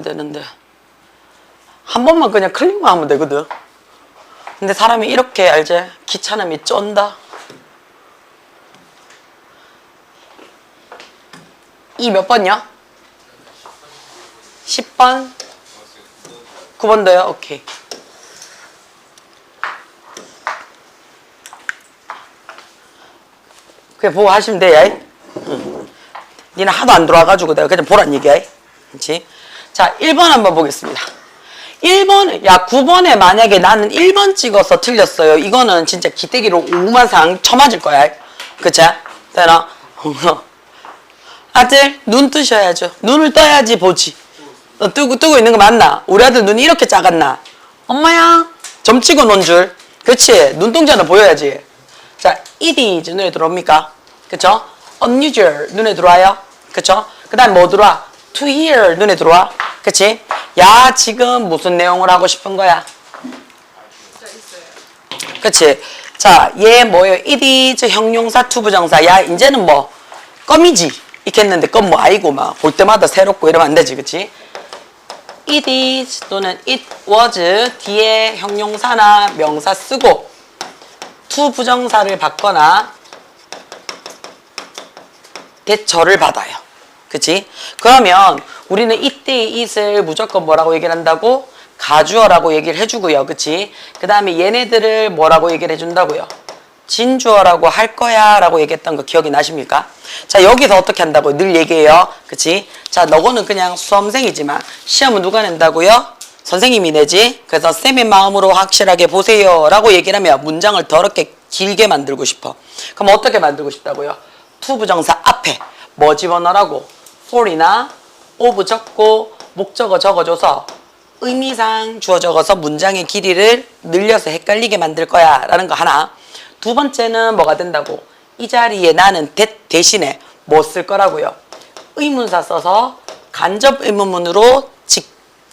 되는데 한 번만 그냥 클릭만 하면 되거든. 근데 사람이 이렇게 알지? 귀찮음이 쩐다. 이 몇 번이야? 10번? 9번도요? 오케이. 그냥 보고 하시면 돼, 야이. 응. 니는 하도 안 들어와가지고 내가 그냥 보란 얘기야. 그렇지? 자, 1번 한번 보겠습니다. 1번, 야, 9번에 만약에 나는 1번 찍어서 틀렸어요. 이거는 진짜 기대기로 5만 상 쳐맞을 거야. 그치? 되나? 아들, 눈 뜨셔야죠. 눈을 떠야지 보지. 너 뜨고 있는 거 맞나? 우리 아들 눈이 이렇게 작았나? 엄마야, 점 찍어 놓은 줄. 그치? 눈동자는 보여야지. 자, it is 눈에 들어옵니까? 그쵸? unusual 눈에 들어와요? 그쵸? 그 다음 뭐 들어와? to hear 눈에 들어와? 그치? 야, 지금 무슨 내용을 하고 싶은 거야? 그치? 자, 얘 뭐예요? it is 형용사 투부정사. 야, 이제는 뭐 껌이지 있겠는데 껌 뭐 아이고 막 볼 때마다 새롭고 이러면 안 되지. 그치? it is 또는 it was 뒤에 형용사나 명사 쓰고 투부정사를 받거나 대처를 받아요. 그치? 그러면 우리는 이때의 it을 무조건 뭐라고 얘기를 한다고? 가주어라고 얘기를 해주고요. 그치? 그 다음에 얘네들을 뭐라고 얘기를 해준다고요? 진주어라고 할 거야 라고 얘기했던 거 기억이 나십니까? 자, 여기서 어떻게 한다고 늘 얘기해요. 그치? 자, 너거는 그냥 수험생이지만 시험은 누가 낸다고요? 선생님이 내지. 그래서 쌤의 마음으로 확실하게 보세요 라고 얘기를 하면 문장을 더럽게 길게 만들고 싶어. 그럼 어떻게 만들고 싶다고요? 투부정사 앞에 뭐 집어넣으라고? for이나 of 적고 목적어 적어줘서 의미상 주어 적어서 문장의 길이를 늘려서 헷갈리게 만들 거야 라는 거 하나. 두 번째는 뭐가 된다고? 이 자리에 나는 that 대신에 뭐 쓸 거라고요? 의문사 써서 간접 의문문으로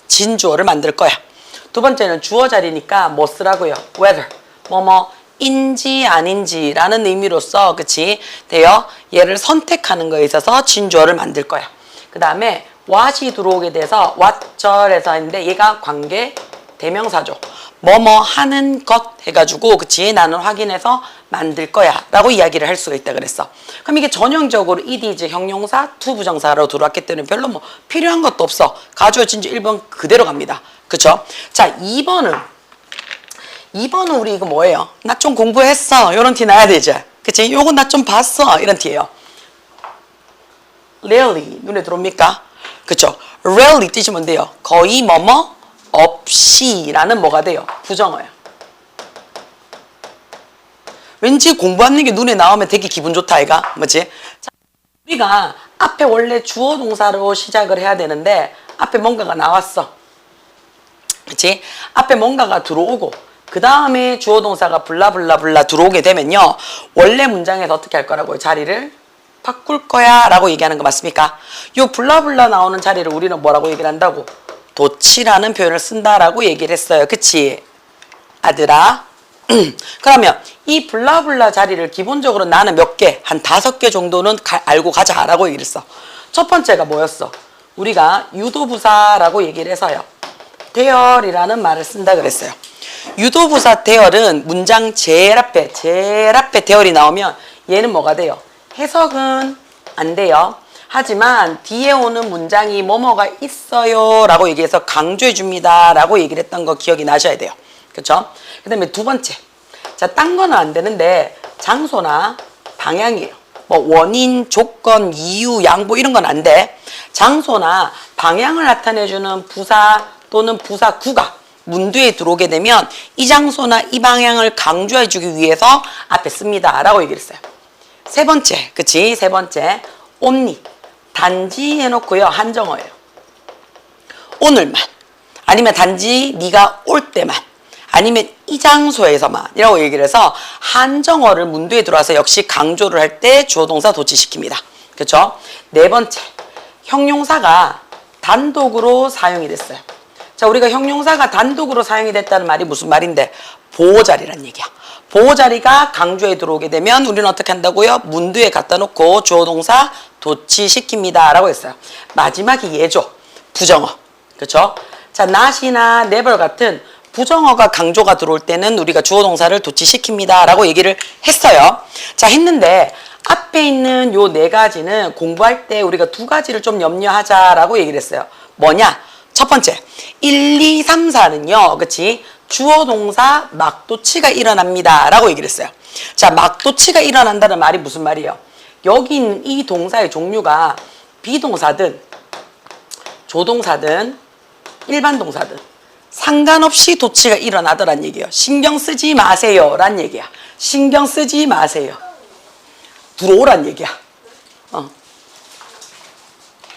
진주어를 만들 거야. 두 번째는 주어 자리니까 뭐 쓰라고요? whether 인지 아닌지 라는 의미로서 그치? 돼요? 얘를 선택하는 거에 있어서 진주어를 만들 거야. 그 다음에 what이 들어오게 돼서 what절에서 했는데 얘가 관계 대명사죠. 뭐뭐 하는 것 해가지고 그치? 나는 확인해서 만들 거야 라고 이야기를 할 수가 있다 그랬어. 그럼 이게 전형적으로 it is 형용사 투부정사로 들어왔기 때문에 별로 뭐 필요한 것도 없어. 가주어 진주 1번 그대로 갑니다. 그쵸? 자, 2번은 우리 이거 뭐예요? 나 좀 공부했어 이런 티 나야 되지. 그치? 요거 나 좀 봤어 이런 티예요. rarely 눈에 들어옵니까? 그쵸? rarely 뜨시면 돼요. 거의 뭐뭐 없이 라는 뭐가 돼요? 부정어예요. 왠지 공부하는 게 눈에 나오면 되게 기분 좋다 아이가? 뭐지? 자, 우리가 앞에 원래 주어 동사로 시작을 해야 되는데 앞에 뭔가가 나왔어. 그치? 앞에 뭔가가 들어오고 그 다음에 주어 동사가 블라블라블라 들어오게 되면요. 원래 문장에서 어떻게 할 거라고요? 자리를 바꿀 거야 라고 얘기하는 거 맞습니까? 요 블라블라 나오는 자리를 우리는 뭐라고 얘기를 한다고? 도치라는 표현을 쓴다라고 얘기를 했어요. 그치? 아들아. 그러면 이 블라블라 자리를 기본적으로 나는 몇 개? 한 5개 정도는 알고 가자 라고 얘기를 했어. 첫 번째가 뭐였어? 우리가 유도부사라고 얘기를 해서요. 대열이라는 말을 쓴다 그랬어요. 유도부사 대열은 문장 제일 앞에 대열이 나오면 얘는 뭐가 돼요? 해석은 안 돼요. 하지만 뒤에 오는 문장이 뭐뭐가 있어요 라고 얘기해서 강조해 줍니다 라고 얘기를 했던 거 기억이 나셔야 돼요. 그쵸? 그 다음에 두 번째. 자, 딴 거는 안 되는데 장소나 방향이에요. 뭐 원인, 조건, 이유, 양보 이런 건 안 돼. 장소나 방향을 나타내주는 부사 또는 부사구가 문두에 들어오게 되면 이 장소나 이 방향을 강조해 주기 위해서 앞에 씁니다 라고 얘기를 했어요. 세 번째, 그치? 세 번째, only 단지 해놓고요. 한정어예요. 오늘만 아니면 단지 네가 올 때만 아니면 이 장소에서만 이라고 얘기를 해서 한정어를 문두에 들어와서 역시 강조를 할 때 주어동사 도치시킵니다. 그렇죠? 네 번째, 형용사가 단독으로 사용이 됐어요. 자, 우리가 형용사가 단독으로 사용이 됐다는 말이 무슨 말인데? 보호자리란 얘기야. 보호자리가 강조에 들어오게 되면 우리는 어떻게 한다고요? 문두에 갖다 놓고 주어동사 도치시킵니다 라고 했어요. 마지막이 얘죠. 부정어. 그쵸? 자, not이나 never 같은 부정어가 강조가 들어올 때는 우리가 주어 동사를 도치시킵니다 라고 얘기를 했어요. 자, 했는데 앞에 있는 요 네 가지는 공부할 때 우리가 두 가지를 좀 염려하자라고 얘기를 했어요. 뭐냐? 첫 번째, 1, 2, 3, 4는요. 그치? 주어 동사 막도치가 일어납니다 라고 얘기를 했어요. 자, 막도치가 일어난다는 말이 무슨 말이에요? 여기 있는 이 동사의 종류가 비동사든 조동사든 일반 동사든 상관없이 도치가 일어나더란 얘기예요. 신경 쓰지 마세요 란 얘기야. 신경 쓰지 마세요. 들어오란 얘기야.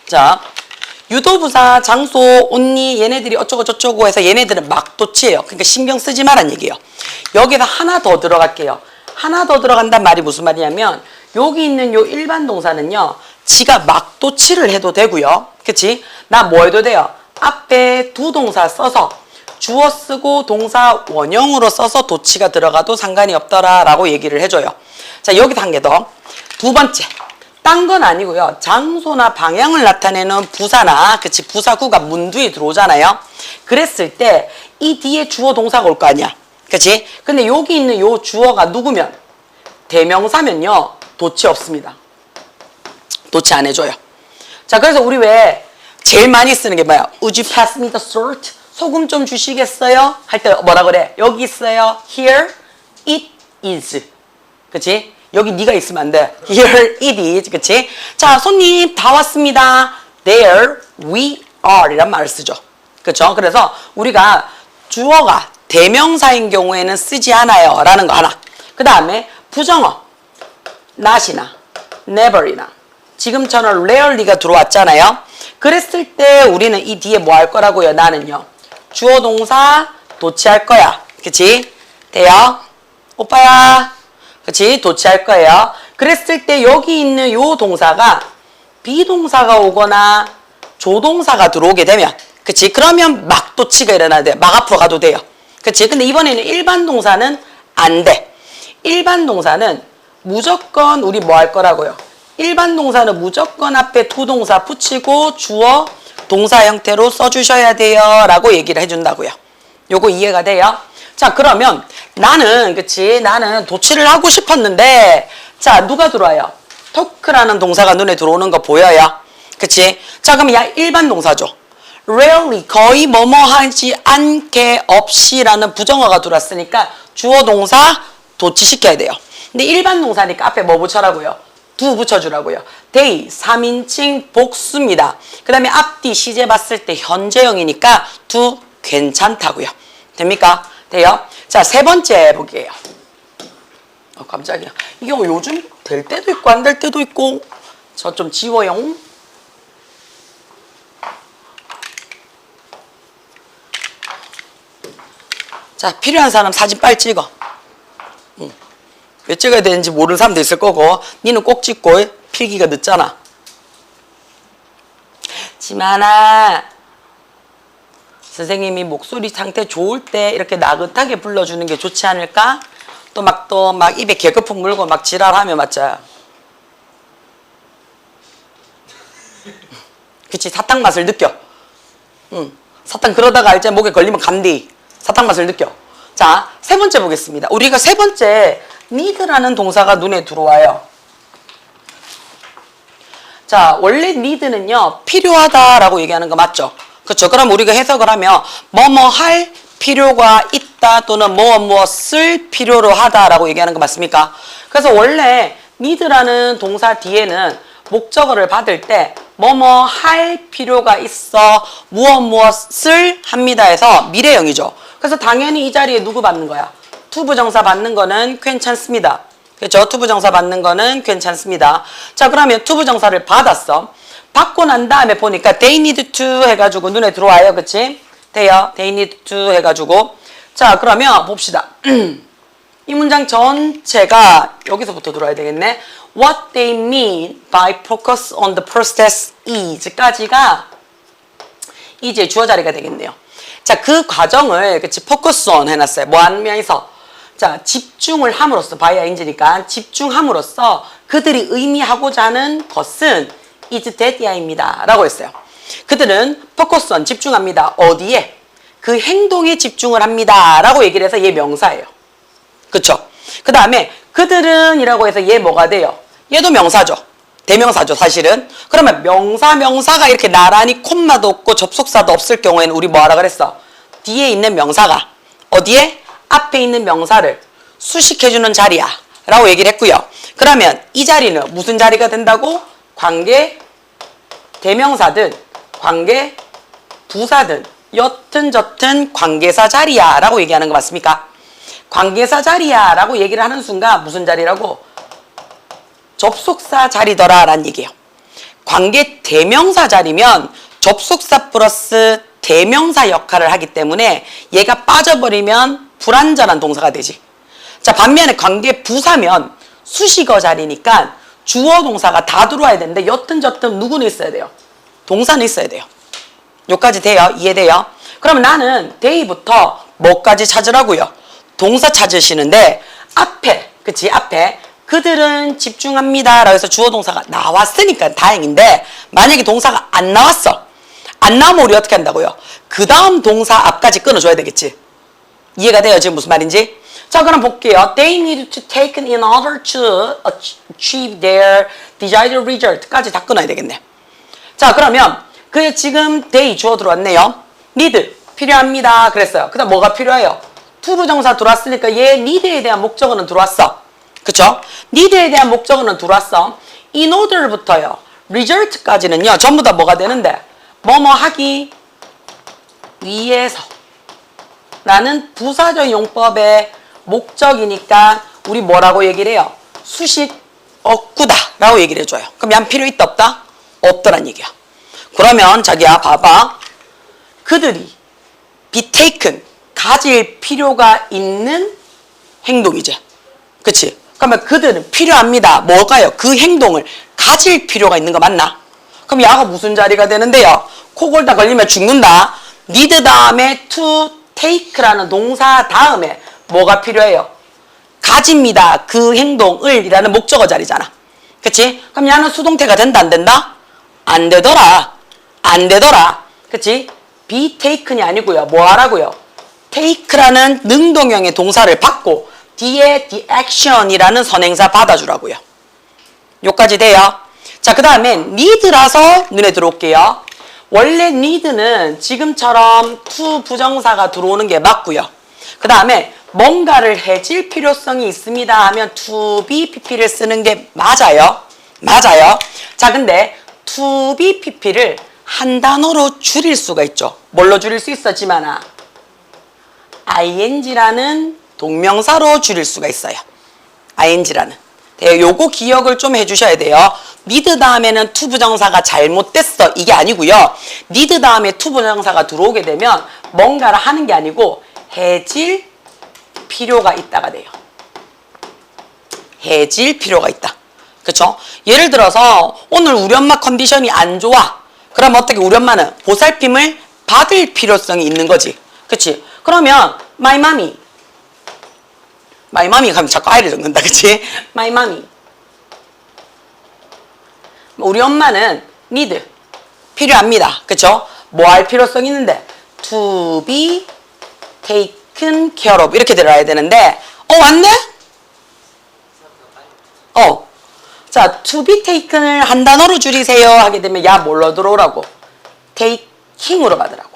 자, 유도부사, 장소, 언니 얘네들이 어쩌고 저쩌고 해서 얘네들은 막도치예요. 그러니까 신경 쓰지 마란 얘기예요. 여기서 하나 더 들어갈게요. 하나 더 들어간단 말이 무슨 말이냐면 여기 있는 요 일반 동사는요. 지가 막도치를 해도 되고요. 그치? 나 뭐 해도 돼요? 앞에 두 동사 써서 주어 쓰고 동사 원형으로 써서 도치가 들어가도 상관이 없더라 라고 얘기를 해줘요. 자, 여기서 한 개 더. 두 번째. 딴 건 아니고요. 장소나 방향을 나타내는 부사나 그치 부사구가 문두에 들어오잖아요. 그랬을 때 이 뒤에 주어 동사가 올 거 아니야. 그치? 근데 여기 있는 요 주어가 누구면? 대명사면요. 도치 없습니다. 도치 안 해줘요. 자, 그래서 우리 왜 제일 많이 쓰는 게 뭐야? Would you pass me the salt? 소금 좀 주시겠어요? 할 때 뭐라 그래? 여기 있어요. Here it is. 그치? 여기 네가 있으면 안 돼. Here it is. 그치? 자, 손님 다 왔습니다. There we are 이란 말을 쓰죠. 그쵸? 그래서 우리가 주어가 대명사인 경우에는 쓰지 않아요. 라는 거 하나. 그 다음에 부정어. not이나 never이나 지금처럼 rarely가 들어왔잖아요. 그랬을 때 우리는 이 뒤에 뭐 할 거라고요? 나는요. 주어 동사 도치할 거야. 그치? 돼요? 오빠야. 그치? 도치할 거예요. 그랬을 때 여기 있는 요 동사가 비동사가 오거나 조동사가 들어오게 되면 그치? 그러면 막 도치가 일어나야 돼요. 막 앞으로 가도 돼요. 그치? 근데 이번에는 일반 동사는 안 돼. 일반 동사는 무조건 우리 뭐 할 거라고요? 일반 동사는 무조건 앞에 두 동사 붙이고 주어 동사 형태로 써주셔야 돼요 라고 얘기를 해준다고요. 요거 이해가 돼요? 자, 그러면 나는 그치 나는 도치를 하고 싶었는데 자, 누가 들어와요? 토크라는 동사가 눈에 들어오는 거 보여요? 그치? 자, 그럼 야 일반 동사죠. rarely 거의 뭐뭐 하지 않게 없이라는 부정어가 들어왔으니까 주어 동사 도치시켜야 돼요. 근데 일반 동사니까 앞에 뭐 붙여라고요? 두 붙여주라고요. they 3인칭 복수입니다. 그 다음에 앞뒤 시제 봤을 때 현재형이니까 두 괜찮다고요. 됩니까? 돼요? 자, 세 번째 볼게요. 깜짝이야. 이게 요즘 될 때도 있고 안 될 때도 있고. 저 좀 지워요. 자, 필요한 사람 사진 빨리 찍어. 왜 찍어야 되는지 모르는 사람도 있을 거고 니는 꼭 찍고 필기가 늦잖아. 지만아, 선생님이 목소리 상태 좋을 때 이렇게 나긋하게 불러주는 게 좋지 않을까? 또 막 입에 개거품 물고 막 지랄하면 맞자. 그치? 사탕 맛을 느껴. 사탕 그러다가 이제 목에 걸리면 감디. 사탕 맛을 느껴. 자, 세 번째 보겠습니다. 우리가 세 번째 need라는 동사가 눈에 들어와요. 자, 원래 need는요 필요하다라고 얘기하는 거 맞죠? 그렇죠? 그럼 우리가 해석을 하면 뭐뭐 할 필요가 있다 또는 무엇을 필요로 하다라고 얘기하는 거 맞습니까? 그래서 원래 need라는 동사 뒤에는 목적어를 받을 때 뭐뭐 할 필요가 있어 무엇을 합니다 해서 미래형이죠. 그래서 당연히 이 자리에 누구 받는 거야? 투부정사 받는 거는 괜찮습니다. 그렇죠? 투부정사 받는 거는 괜찮습니다. 자, 그러면 투부정사를 받았어. 받고 난 다음에 보니까 they need to 해가지고 눈에 들어와요. 그치? 돼요. they need to 해가지고. 자, 그러면 봅시다. 이 문장 전체가 여기서부터 들어와야 되겠네. What they mean by focus on the process is 까지가 이제 주어 자리가 되겠네요. 자, 그 과정을 그치 focus on 해놨어요. 뭐 하면서 자, 집중을 함으로써 바이아인지니까 집중함으로써 그들이 의미하고자 하는 것은 is that야입니다 라고 했어요. 그들은 focus on 집중합니다. 어디에? 그 행동에 집중을 합니다. 라고 얘기를 해서 얘 명사예요. 그쵸? 그 다음에 그들은 이라고 해서 얘 뭐가 돼요? 얘도 명사죠. 대명사죠, 사실은. 그러면 명사가 이렇게 나란히 콤마도 없고 접속사도 없을 경우에는 우리 뭐 하라 그랬어? 뒤에 있는 명사가 어디에? 앞에 있는 명사를 수식해주는 자리야. 라고 얘기를 했고요. 그러면 이 자리는 무슨 자리가 된다고? 관계 대명사든 관계 부사든 여튼 저튼 관계사 자리야 라고 얘기하는 거 맞습니까? 관계사 자리야 라고 얘기를 하는 순간 무슨 자리라고? 접속사 자리더라 라는 얘기예요. 관계 대명사 자리면 접속사 플러스 대명사 역할을 하기 때문에 얘가 빠져버리면 불완전한 동사가 되지. 자, 반면에 관계 부사면 수식어 자리니까 주어 동사가 다 들어와야 되는데 여튼 저튼 누구는 있어야 돼요? 동사는 있어야 돼요. 여기까지 돼요? 이해돼요? 그럼 나는 데이부터 뭐까지 찾으라고요? 동사 찾으시는데 앞에, 그치? 앞에 그들은 집중합니다 라고 해서 주어 동사가 나왔으니까 다행인데 만약에 동사가 안 나왔어. 안 나오면 우리 어떻게 한다고요? 그 다음 동사 앞까지 끊어줘야 되겠지. 이해가 돼요? 지금 무슨 말인지? 자, 그럼 볼게요. They need to take in order to achieve their desired result까지 다 끊어야 되겠네. 자, 그러면 그 지금 they 주어 들어왔네요. need 필요합니다 그랬어요. 그 다음 뭐가 필요해요? to 부정사 들어왔으니까 얘 need에 대한 목적어는 들어왔어. 그쵸? need에 대한 목적어는 들어왔어. in order부터요. result까지는요. 전부 다 뭐가 되는데? 뭐뭐 하기 위해서 라는 부사적 용법의 목적이니까 우리 뭐라고 얘기를 해요? 수식 없구다 라고 얘기를 해줘요. 그럼 양 필요 있다 없다? 없더란 얘기야. 그러면 자기야 봐봐. 그들이 be taken 가질 필요가 있는 행동이지. 그치? 그러면 그들은 필요합니다. 뭐가요? 그 행동을 가질 필요가 있는 거 맞나? 그럼 야가 무슨 자리가 되는데요? 코 골다 걸리면 죽는다. need 다음에 to take라는 동사 다음에 뭐가 필요해요? 가집니다. 그 행동을 이라는 목적어 자리잖아. 그치? 그럼 야는 수동태가 된다 안 된다? 안 되더라. 안 되더라. 그치? be taken이 아니고요. 뭐 하라고요? take라는 능동형의 동사를 받고 뒤에 the action이라는 선행사 받아주라고요. 요까지 돼요. 자, 그 다음에 need라서 눈에 들어올게요. 원래 need는 지금처럼 to 부정사가 들어오는 게 맞고요. 그 다음에 뭔가를 해질 필요성이 있습니다 하면 to be pp를 쓰는 게 맞아요. 맞아요. 자, 근데 to be pp를 한 단어로 줄일 수가 있죠. 뭘로 줄일 수 있었지만아 ing라는 동명사로 줄일 수가 있어요. ing라는. 요거 기억을 좀 해주셔야 돼요. need 다음에는 to 부정사가 잘못됐어 이게 아니고요. need 다음에 to 부정사가 들어오게 되면 뭔가를 하는 게 아니고 해질 필요가 있다가 돼요. 해질 필요가 있다. 그쵸? 예를 들어서 오늘 우리 엄마 컨디션이 안 좋아. 그럼 어떻게 우리 엄마는 보살핌을 받을 필요성이 있는 거지. 그치? 그러면 my mommy 가면 자꾸 아이를 적는다. 그치? my mommy 우리 엄마는 need 필요합니다. 그쵸? 뭐 할 필요성이 있는데 to be taken care of 이렇게 들어야 되는데 왔네? 자, to be taken을 한 단어로 줄이세요 하게 되면 야 뭘로 들어오라고? taking으로 받으라고.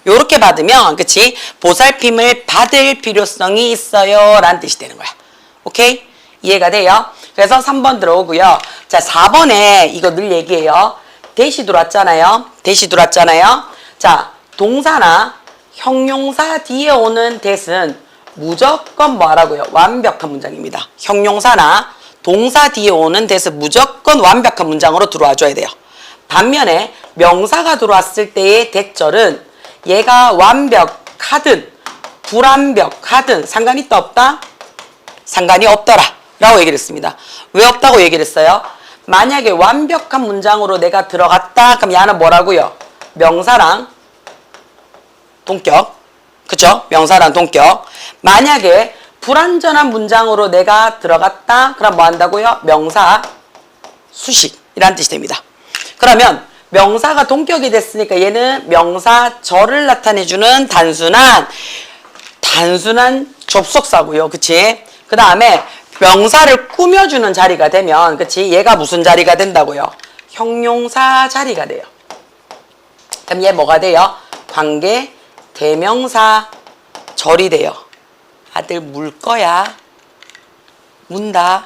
요렇게 받으면 그치? 보살핌을 받을 필요성이 있어요 라는 뜻이 되는 거야. 오케이? 이해가 돼요? 그래서 3번 들어오고요. 자, 4번에 이거 늘 얘기해요. 대시 들어왔잖아요. 대시 들어왔잖아요. 자, 동사나 형용사 뒤에 오는 대신 무조건 뭐 하라고요? 완벽한 문장입니다. 형용사나 동사 뒤에 오는 대신 무조건 완벽한 문장으로 들어와 줘야 돼요. 반면에 명사가 들어왔을 때의 대절은 얘가 완벽하든 불완벽하든 상관이 있다 없다? 상관이 없더라 라고 얘기를 했습니다. 왜 없다고 얘기를 했어요? 만약에 완벽한 문장으로 내가 들어갔다 그럼 얘는 뭐라고요? 명사랑 동격. 그쵸? 명사랑 동격. 만약에 불완전한 문장으로 내가 들어갔다 그럼 뭐 한다고요? 명사 수식이라는 뜻이 됩니다. 그러면 명사가 동격이 됐으니까 얘는 명사절을 나타내주는 단순한 접속사고요. 그치? 그 다음에 명사를 꾸며주는 자리가 되면, 그치? 얘가 무슨 자리가 된다고요? 형용사 자리가 돼요. 그럼 얘 뭐가 돼요? 관계 대명사 절이 돼요. 아들 물 거야. 문다.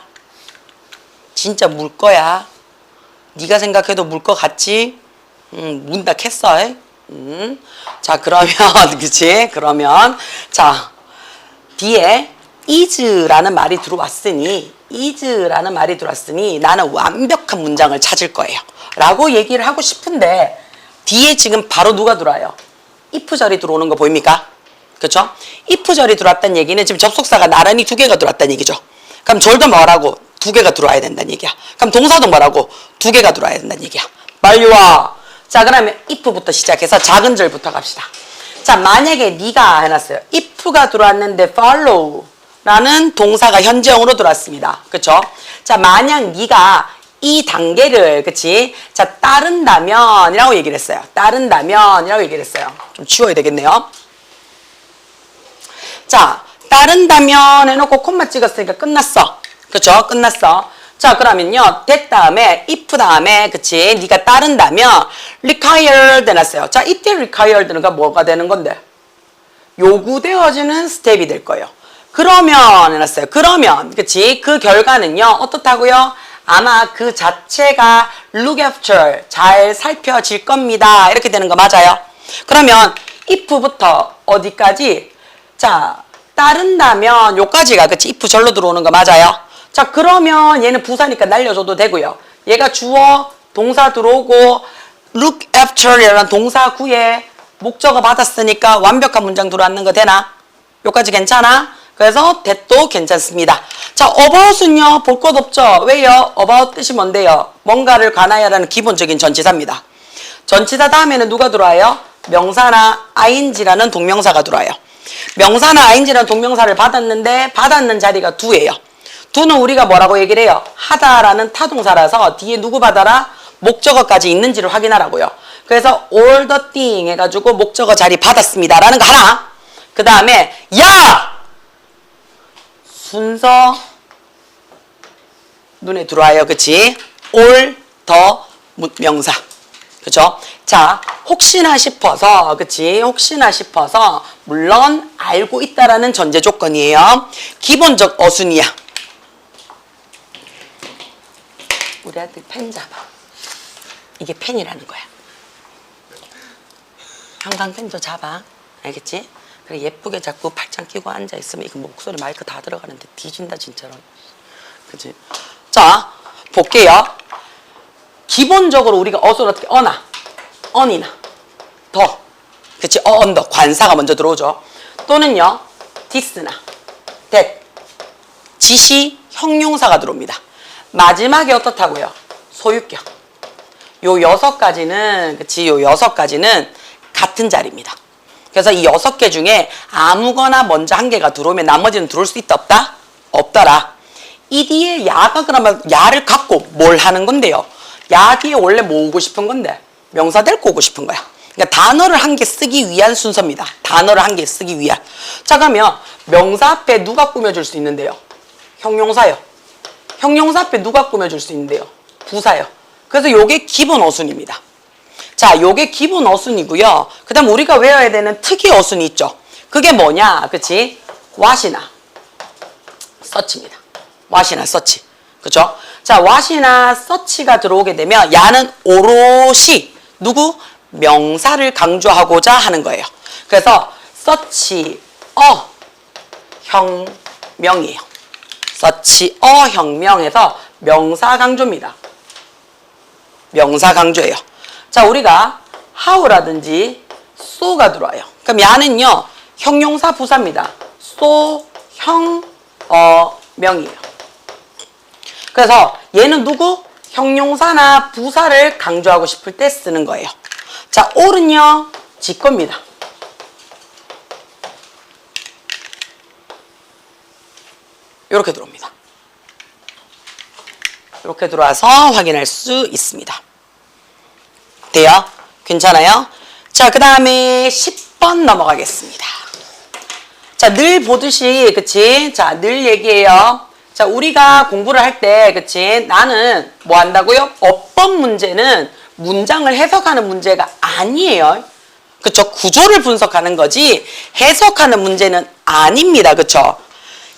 진짜 물 거야. 네가 생각해도 물 거 같지? 문다 캤어. 자, 그러면 그치? 그러면 자, 뒤에 is라는 말이 들어왔으니 나는 완벽한 문장을 찾을 거예요. 라고 얘기를 하고 싶은데 뒤에 지금 바로 누가 들어와요? if절이 들어오는 거 보입니까? 그쵸? if절이 들어왔다는 얘기는 지금 접속사가 나란히 두 개가 들어왔다는 얘기죠. 그럼 절도 뭐라고? 두 개가 들어와야 된다는 얘기야. 그럼 동사도 뭐라고? 두 개가 들어와야 된다는 얘기야. 빨리 와. 자, 그러면 if부터 시작해서 작은 절부터 갑시다. 자, 만약에 네가 해놨어요. if가 들어왔는데 follow라는 동사가 현재형으로 들어왔습니다. 그쵸? 자, 만약 네가 이 단계를, 그치? 자, 따른다면이라고 얘기를 했어요. 따른다면이라고 얘기를 했어요. 좀 지워야 되겠네요. 자, 따른다면 해놓고 콤마 찍었으니까 끝났어. 그쵸? 끝났어. 자, 그러면요. that 다음에, if 다음에, 그치? 네가 따른다면, required 해놨어요. 자, 이때 required는 뭐가 되는 건데? 요구되어지는 스텝이 될 거예요. 그러면 해놨어요. 그러면, 그치? 그 결과는요. 어떻다고요? 아마 그 자체가 look after, 잘 살펴질 겁니다. 이렇게 되는 거 맞아요? 그러면 if부터 어디까지? 자, 따른다면 요까지가, 그치? if 절로 들어오는 거 맞아요? 자, 그러면 얘는 부사니까 날려줘도 되고요. 얘가 주어, 동사 들어오고 look after이라는 동사 구에 목적어 받았으니까 완벽한 문장 들어왔는 거 되나? 요까지 괜찮아? 그래서 that도 괜찮습니다. 자, about은요, 볼 것 없죠? 왜요? about 뜻이 뭔데요? 뭔가를 관하여라는 기본적인 전치사입니다. 전치사 다음에는 누가 들어와요? 명사나 ing라는 동명사가 들어와요. 명사나 ing라는 동명사를 받았는데 받았는 자리가 do예요. do는 우리가 뭐라고 얘기를 해요? 하다라는 타동사라서 뒤에 누구 받아라? 목적어까지 있는지를 확인하라고요. 그래서 all the thing 해가지고 목적어 자리 받았습니다. 라는 거 하나. 그 다음에 야! 순서 눈에 들어와요. 그치? all the 명사. 그죠? 자, 혹시나 싶어서, 그치? 혹시나 싶어서, 물론 알고 있다라는 전제 조건이에요. 기본적 어순이야. 우리 아들 펜 잡아. 이게 펜이라는 거야. 항상 펜도 잡아. 알겠지? 그래, 예쁘게 자꾸 팔짱 끼고 앉아있으면 이거 목소리 마이크 다 들어가는데 뒤진다 진짜로. 그치? 자, 볼게요. 기본적으로 우리가 어순 어떻게 on이나 더, 그치? 언더 관사가 먼저 들어오죠. 또는요 this나 that 지시 형용사가 들어옵니다. 마지막에 어떻다고요? 소유격. 요 6가지는, 그치? 요 6가지는 같은 자리입니다. 그래서 이 6개 중에 아무거나 먼저 한 개가 들어오면 나머지는 들어올 수 있다 없다? 없더라. 이 뒤에 야가 그러면 야를 갖고 뭘 하는 건데요? 야 뒤에 원래 뭐 오고 싶은 건데? 명사 데리고 오고 싶은 거야. 그러니까 단어를 한 개 쓰기 위한 순서입니다. 단어를 한 개 쓰기 위한. 자, 그러면 명사 앞에 누가 꾸며줄 수 있는데요? 형용사요. 형용사 앞에 누가 꾸며줄 수 있는데요? 부사요. 그래서 요게 기본 어순입니다. 자, 요게 기본 어순이고요. 그 다음 우리가 외워야 되는 특이 어순이 있죠. 그게 뭐냐? 그치? what이나 search입니다. what이나 search. 그죠? 자, what이나 search가 들어오게 되면 야는 오롯이 누구? 명사를 강조하고자 하는 거예요. 그래서 search 혁명이에요. search 혁명에서 명사 강조입니다. 명사 강조예요. 자, 우리가 how라든지 so가 들어와요. 그럼 야는요 형용사 부사입니다. so 혁명이에요. 그래서 얘는 누구? 형용사나 부사를 강조하고 싶을 때 쓰는 거예요. 자, all은요 직거입니다. 이렇게 들어옵니다. 이렇게 들어와서 확인할 수 있습니다. 돼요? 괜찮아요? 자, 그 다음에 10번 넘어가겠습니다. 자, 늘 보듯이, 그치? 자, 늘 얘기해요. 자, 우리가 공부를 할 때, 그치? 나는 뭐 한다고요? 어법 문제는 문장을 해석하는 문제가 아니에요. 그쵸? 구조를 분석하는 거지, 해석하는 문제는 아닙니다. 그쵸?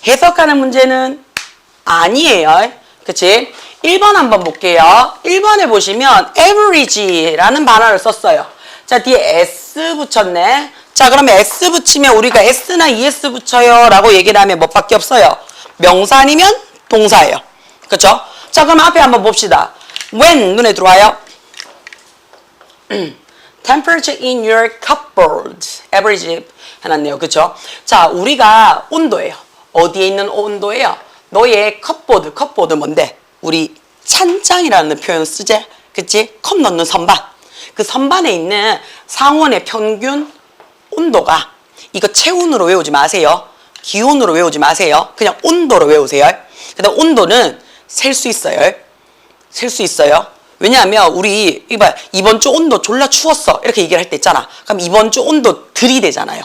해석하는 문제는 아니에요. 그치? 1번 한번 볼게요. 1번에 보시면 average라는 단어를 썼어요. 자, 뒤에 s 붙였네. 자, 그러면 s 붙이면 우리가 s나 es 붙여요 라고 얘기를 하면 뭐밖에 없어요? 명사 아니면 동사예요. 그쵸? 자, 그럼 앞에 한번 봅시다. when 눈에 들어와요. temperature in your cupboard. average 해놨네요. 그쵸? 자, 우리가 온도예요. 어디에 있는 온도예요? 너의 컵보드 뭔데? 우리 찬장이라는 표현 쓰지? 그치? 컵 넣는 선반. 그 선반에 있는 상온의 평균 온도가, 이거 체온으로 외우지 마세요. 기온으로 외우지 마세요. 그냥 온도로 외우세요. 근데 온도는 셀 수 있어요. 셀 수 있어요. 왜냐하면 우리 이번 주 온도 졸라 추웠어 이렇게 얘기를 할 때 있잖아. 그럼 이번 주 온도 들이대잖아요.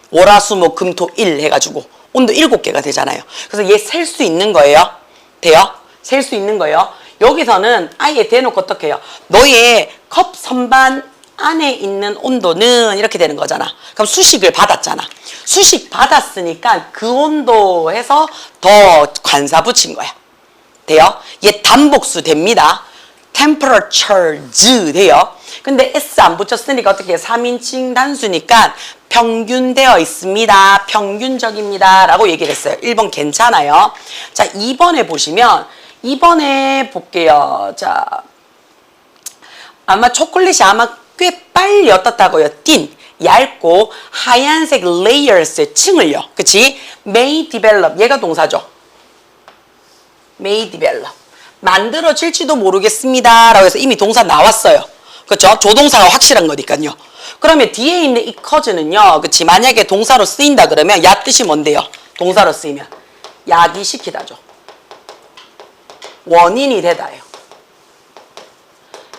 월화수목금토일 해가지고 온도 7개가 되잖아요. 그래서 얘 셀 수 있는 거예요. 돼요? 셀 수 있는 거예요. 여기서는 아예 대놓고 어떻게 해요? 너의 컵 선반 안에 있는 온도는 이렇게 되는 거잖아. 그럼 수식을 받았잖아. 수식 받았으니까 그 온도에서 더 관사 붙인 거야. 돼요? 얘 단복수 됩니다. temperatures 돼요. 근데 s 안 붙였으니까 어떻게 해? 3인칭 단수니까 평균되어 있습니다. 평균적입니다. 라고 얘기를 했어요. 1번 괜찮아요. 자, 2번에 보시면 2번에 볼게요. 자, 아마 초콜릿이 아마 꽤 빨리 어떻다고요? 띤, 얇고 하얀색 layers 층을요. 그치? may develop 얘가 동사죠. may develop 만들어질지도 모르겠습니다 라고 해서 이미 동사 나왔어요. 그쵸? 조동사가 확실한 거니까요. 그러면 뒤에 있는 이 커즈는요, 그치? 만약에 동사로 쓰인다 그러면 야 뜻이 뭔데요? 동사로 쓰이면 야기시키다죠. 원인이 되다예요.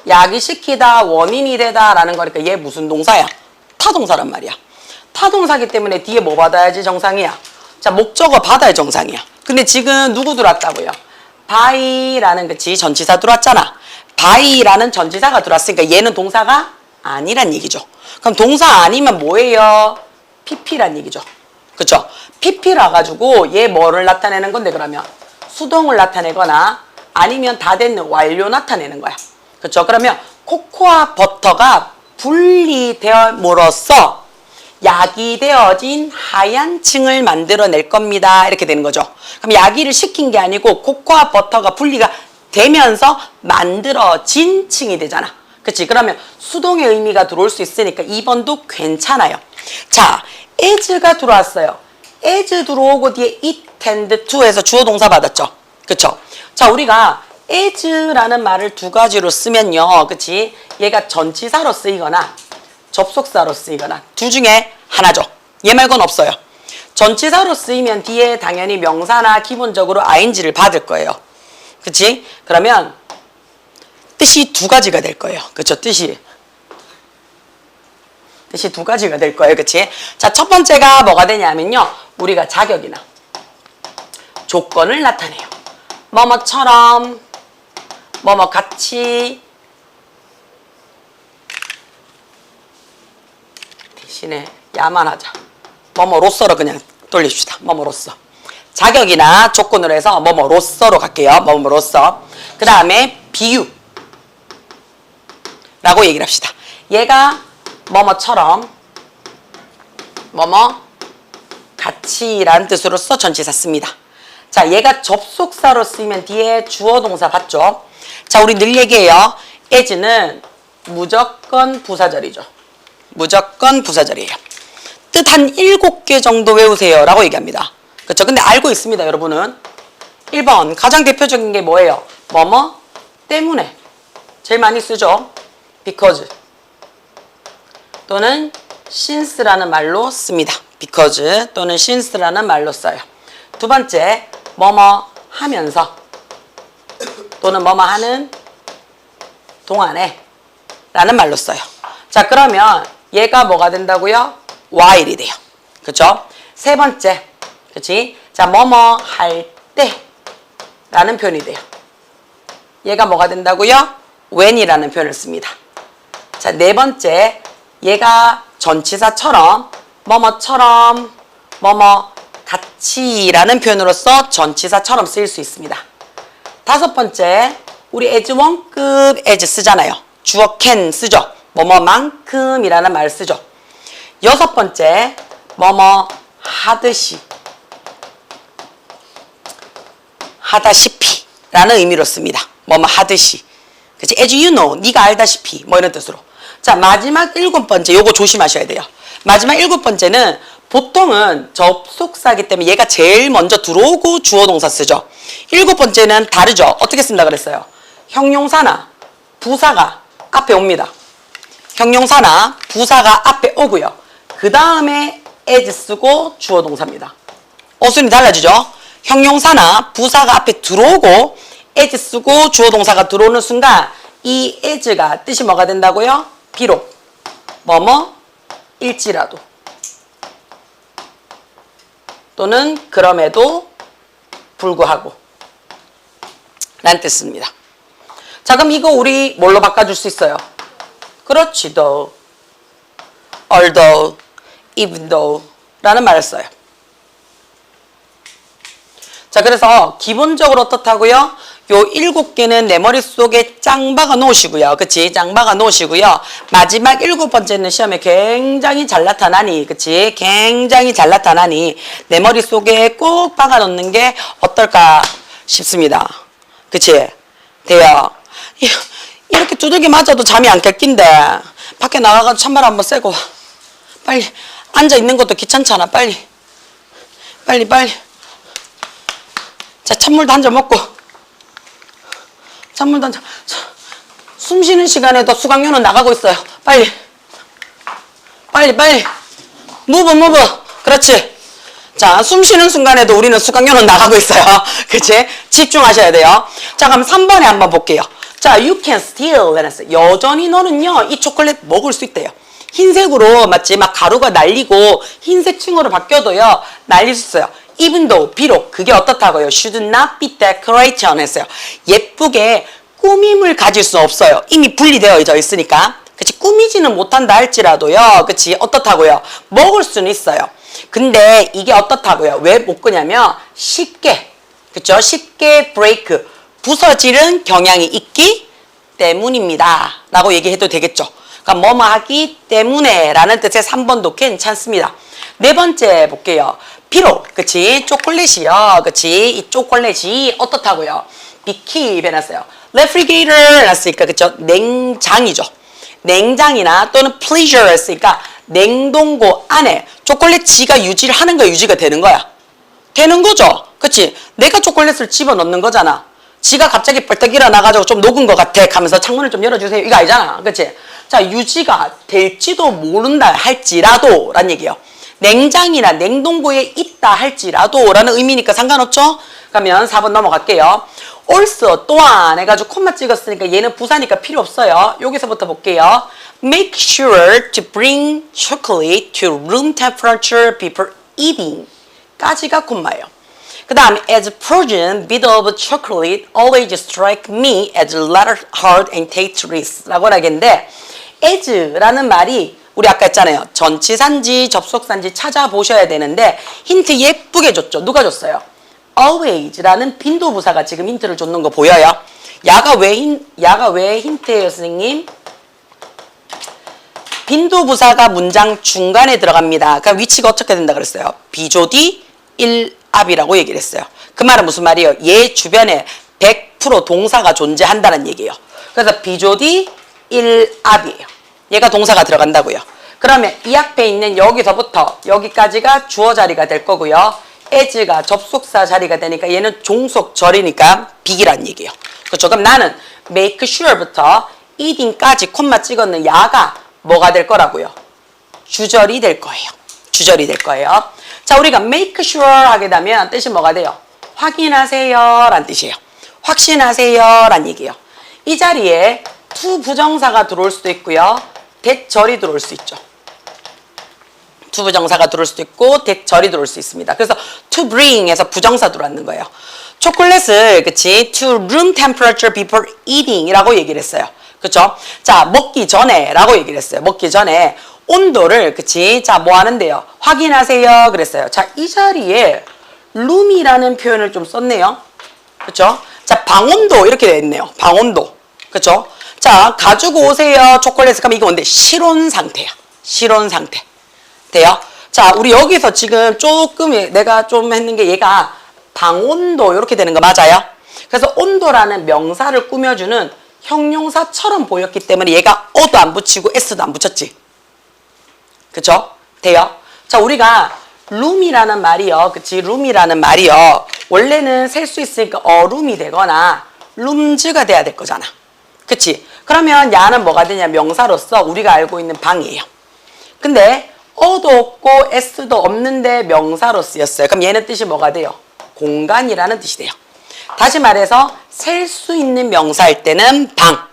야기시키다, 원인이 되다 라는 거니까 얘 무슨 동사야? 타동사란 말이야. 타동사기 때문에 뒤에 뭐 받아야지 정상이야? 자, 목적어 받아야 정상이야. 근데 지금 누구 들어왔다고요? by라는 그치 전치사 들어왔잖아. by라는 전치사가 들어왔으니까 얘는 동사가 아니란 얘기죠. 그럼 동사 아니면 뭐예요? pp란 얘기죠. 그쵸? pp라 가지고 얘 뭐를 나타내는 건데 그러면 수동을 나타내거나 아니면 다 됐는 완료 나타내는 거야. 그쵸? 그러면 코코아 버터가 분리되어므로써 야기되어진 하얀 층을 만들어낼 겁니다. 이렇게 되는 거죠. 그럼 야기를 시킨 게 아니고 코코아 버터가 분리가 되면서 만들어진 층이 되잖아. 그치? 그러면 수동의 의미가 들어올 수 있으니까 2번도 괜찮아요. 자, as가 들어왔어요. as 들어오고 뒤에 it and to 해서 주어 동사 받았죠. 그쵸? 자, 우리가 as라는 말을 두 가지로 쓰면요. 그치? 얘가 전치사로 쓰이거나 접속사로 쓰이거나 둘 중에 하나죠. 얘 말고는 없어요. 전치사로 쓰이면 뒤에 당연히 명사나 기본적으로 ing를 받을 거예요. 그치? 그러면 뜻이 두 가지가 될 거예요. 그쵸? 뜻이 두 가지가 될 거예요. 그치? 자, 첫 번째가 뭐가 되냐면요. 우리가 자격이나 조건을 나타내요. 뭐뭐처럼, 뭐뭐 같이, 대신에 야만하자. 뭐뭐로서로 그냥 돌립시다. 뭐뭐로서. 자격이나 조건으로 해서 뭐뭐로서로 갈게요. 뭐뭐로서. 그 다음에 비유 라고 얘기를 합시다. 얘가 뭐뭐처럼 뭐뭐 같이라는 뜻으로서 전치사 씁니다. 자, 얘가 접속사로 쓰이면 뒤에 주어 동사 받죠. 자, 우리 늘 얘기해요. as는 무조건 부사절이죠. 무조건 부사절이에요. 뜻 한 7개 정도 외우세요 라고 얘기합니다. 그렇죠? 근데 알고 있습니다, 여러분은. 1번 가장 대표적인 게 뭐예요? 뭐뭐 때문에 제일 많이 쓰죠. because 또는 since라는 말로 씁니다. because 또는 since라는 말로 써요. 두 번째, 뭐뭐 하면서 또는 뭐뭐 하는 동안에 라는 말로 써요. 자, 그러면 얘가 뭐가 된다고요? while이 돼요. 그쵸? 세 번째. 그치? 자, 뭐뭐 할 때 라는 표현이 돼요. 얘가 뭐가 된다고요? when이라는 표현을 씁니다. 자, 네 번째. 얘가 전치사처럼 뭐뭐처럼 뭐뭐 같이라는 표현으로서 전치사처럼 쓰일 수 있습니다. 다섯 번째. 우리 as 원급 as 쓰잖아요. 주어 can 쓰죠. 뭐뭐만큼이라는 말 쓰죠. 여섯 번째. 뭐뭐 하듯이 하다시피 라는 의미로 씁니다. 뭐뭐 하듯이. 그치? as you know, 네가 알다시피 뭐 이런 뜻으로. 자, 마지막 일곱 번째. 요거 조심하셔야 돼요. 마지막 일곱 번째는 보통은 접속사이기 때문에 얘가 제일 먼저 들어오고 주어 동사 쓰죠. 일곱 번째는 다르죠. 어떻게 쓴다 그랬어요? 형용사나 부사가 앞에 옵니다. 형용사나 부사가 앞에 오고요. 그 다음에 as 쓰고 주어 동사입니다. 어순이 달라지죠? 형용사나 부사가 앞에 들어오고 as 쓰고 주어 동사가 들어오는 순간 이 as가 뜻이 뭐가 된다고요? 비록 뭐뭐 일지라도 또는 그럼에도 불구하고 라는 뜻입니다. 자, 그럼 이거 우리 뭘로 바꿔줄 수 있어요? 그렇지, though, although, even though 라는 말을 써요. 자, 그래서 기본적으로 어떻다고요? 요 7개는 내 머릿속에 짱 박아 놓으시고요. 그치? 짱 박아 놓으시고요. 마지막 7번째는 시험에 굉장히 잘 나타나니, 그치? 굉장히 잘 나타나니 내 머릿속에 꼭 박아 놓는 게 어떨까 싶습니다. 그치? 돼요. 이렇게 두들겨 맞아도 잠이 안 깰 낀데 밖에 나가서 찬바람 한번 쐬고 와. 빨리 앉아 있는 것도 귀찮잖아. 빨리. 자, 찬물도 한 잔 먹고. 찬물도 한 잔. 숨 쉬는 시간에도 수강료는 나가고 있어요. 빨리. 무브. 그렇지. 자, 숨 쉬는 순간에도 우리는 수강료는 나가고 있어요. 그치? 집중하셔야 돼요. 자, 그럼 3번에 한번 볼게요. 자, you can still 해놨어요. 여전히 너는요, 이 초콜릿 먹을 수 있대요. 흰색으로, 맞지? 막 가루가 날리고 흰색 층으로 바뀌어도요, 날릴 수 있어요. even though, 비록, 그게 어떻다고요? should not be decoration 했어요. 예쁘게 꾸밈을 가질 수 없어요. 이미 분리되어 있으니까. 그치? 꾸미지는 못한다 할지라도요, 그치? 어떻다고요? 먹을 수는 있어요. 근데 이게 어떻다고요? 왜 못 끄냐면 쉽게, 그쵸? 쉽게 break, 부서지는 경향이 있기 때문입니다. 라고 얘기해도 되겠죠. 그러니까 뭐뭐 하기 때문에 라는 뜻의 3번도 괜찮습니다. 네 번째 볼게요. 비록, 그치? 초콜릿이요. 그치? 이 초콜릿이 어떻다고요? 비키 해놨어요. refrigerator 해놨으니까, 그쵸? 냉장이죠. 냉장이나 또는 freezer 했으니까 냉동고 안에 초콜릿 지가 유지를 하는 거야, 유지가 되는 거야. 되는 거죠. 그치? 내가 초콜릿을 집어넣는 거잖아. 지가 갑자기 벌떡 일어나가지고 좀 녹은 것 같아 하면서 창문을 좀 열어주세요. 이거 아니잖아. 그치? 자, 유지가 될지도 모른다 할지라도 라는 얘기예요. 냉장이나 냉동고에 있다 할지라도 라는 의미니까 상관없죠? 그러면 4번 넘어갈게요. also 또한 해가지고 콤마 찍었으니까 얘는 부사니까 필요 없어요. 여기서부터 볼게요. Make sure to bring chocolate to room temperature before eating 까지가 콤마예요. 그 다음 as frozen bit of chocolate always strike me as rather hard and tasteless 라고 하겠는데 as라는 말이 우리 아까 했잖아요. 전치사인지 접속사인지 찾아보셔야 되는데 힌트 예쁘게 줬죠. 누가 줬어요? always라는 빈도부사가 지금 힌트를 줬는 거 보여요? 야가 왜 힌트예요, 선생님? 빈도부사가 문장 중간에 들어갑니다. 그럼 위치가 어떻게 된다 그랬어요? 비조디 1압이라고 얘기를 했어요. 그 말은 무슨 말이에요? 얘 주변에 100% 동사가 존재한다는 얘기예요. 그래서 비조디 1압이에요. 얘가 동사가 들어간다고요. 그러면 이 앞에 있는 여기서부터 여기까지가 주어 자리가 될 거고요. as가 접속사 자리가 되니까 얘는 종속절이니까 빅이란 얘기예요. 그렇죠? 그럼 나는 make sure부터 eating까지 콤마 찍었는 야가 뭐가 될 거라고요? 주절이 될 거예요. 주절이 될 거예요. 자, 우리가 make sure 하게 되면 뜻이 뭐가 돼요? 확인하세요 란 뜻이에요. 확신하세요 란 얘기예요. 이 자리에 to 부정사가 들어올 수도 있고요. 대절이 들어올 수 있죠. to 부정사가 들어올 수도 있고 대절이 들어올 수 있습니다. 그래서 to bring에서 부정사 들어왔는 거예요. 초콜릿을 그치 to room temperature before eating 이라고 얘기를 했어요. 그쵸? 자, 먹기 전에 라고 얘기를 했어요. 먹기 전에 온도를 그치? 자, 뭐 하는데요? 확인하세요 그랬어요. 자, 이 자리에 room이라는 표현을 좀 썼네요. 그쵸? 자, 방온도 이렇게 돼 있네요. 방온도. 그쵸? 자, 가지고 오세요 초콜릿. 그럼 이거 뭔데? 실온 상태야. 실온 상태. 돼요? 자, 우리 여기서 지금 조금 내가 좀 했는 게 얘가 방온도 이렇게 되는 거 맞아요? 그래서 온도라는 명사를 꾸며주는 형용사처럼 보였기 때문에 얘가 어도 안 붙이고 s도 안 붙였지. 그쵸? 돼요? 자, 우리가 room이라는 말이요. 그치? room이라는 말이요. 원래는 셀 수 있으니까 room이 되거나 rooms가 돼야 될 거잖아. 그치? 그러면 야는 뭐가 되냐? 명사로서 우리가 알고 있는 방이에요. 근데 어도 없고 s도 없는데 명사로 쓰였어요. 그럼 얘는 뜻이 뭐가 돼요? 공간이라는 뜻이 돼요. 다시 말해서 셀 수 있는 명사일 때는 방,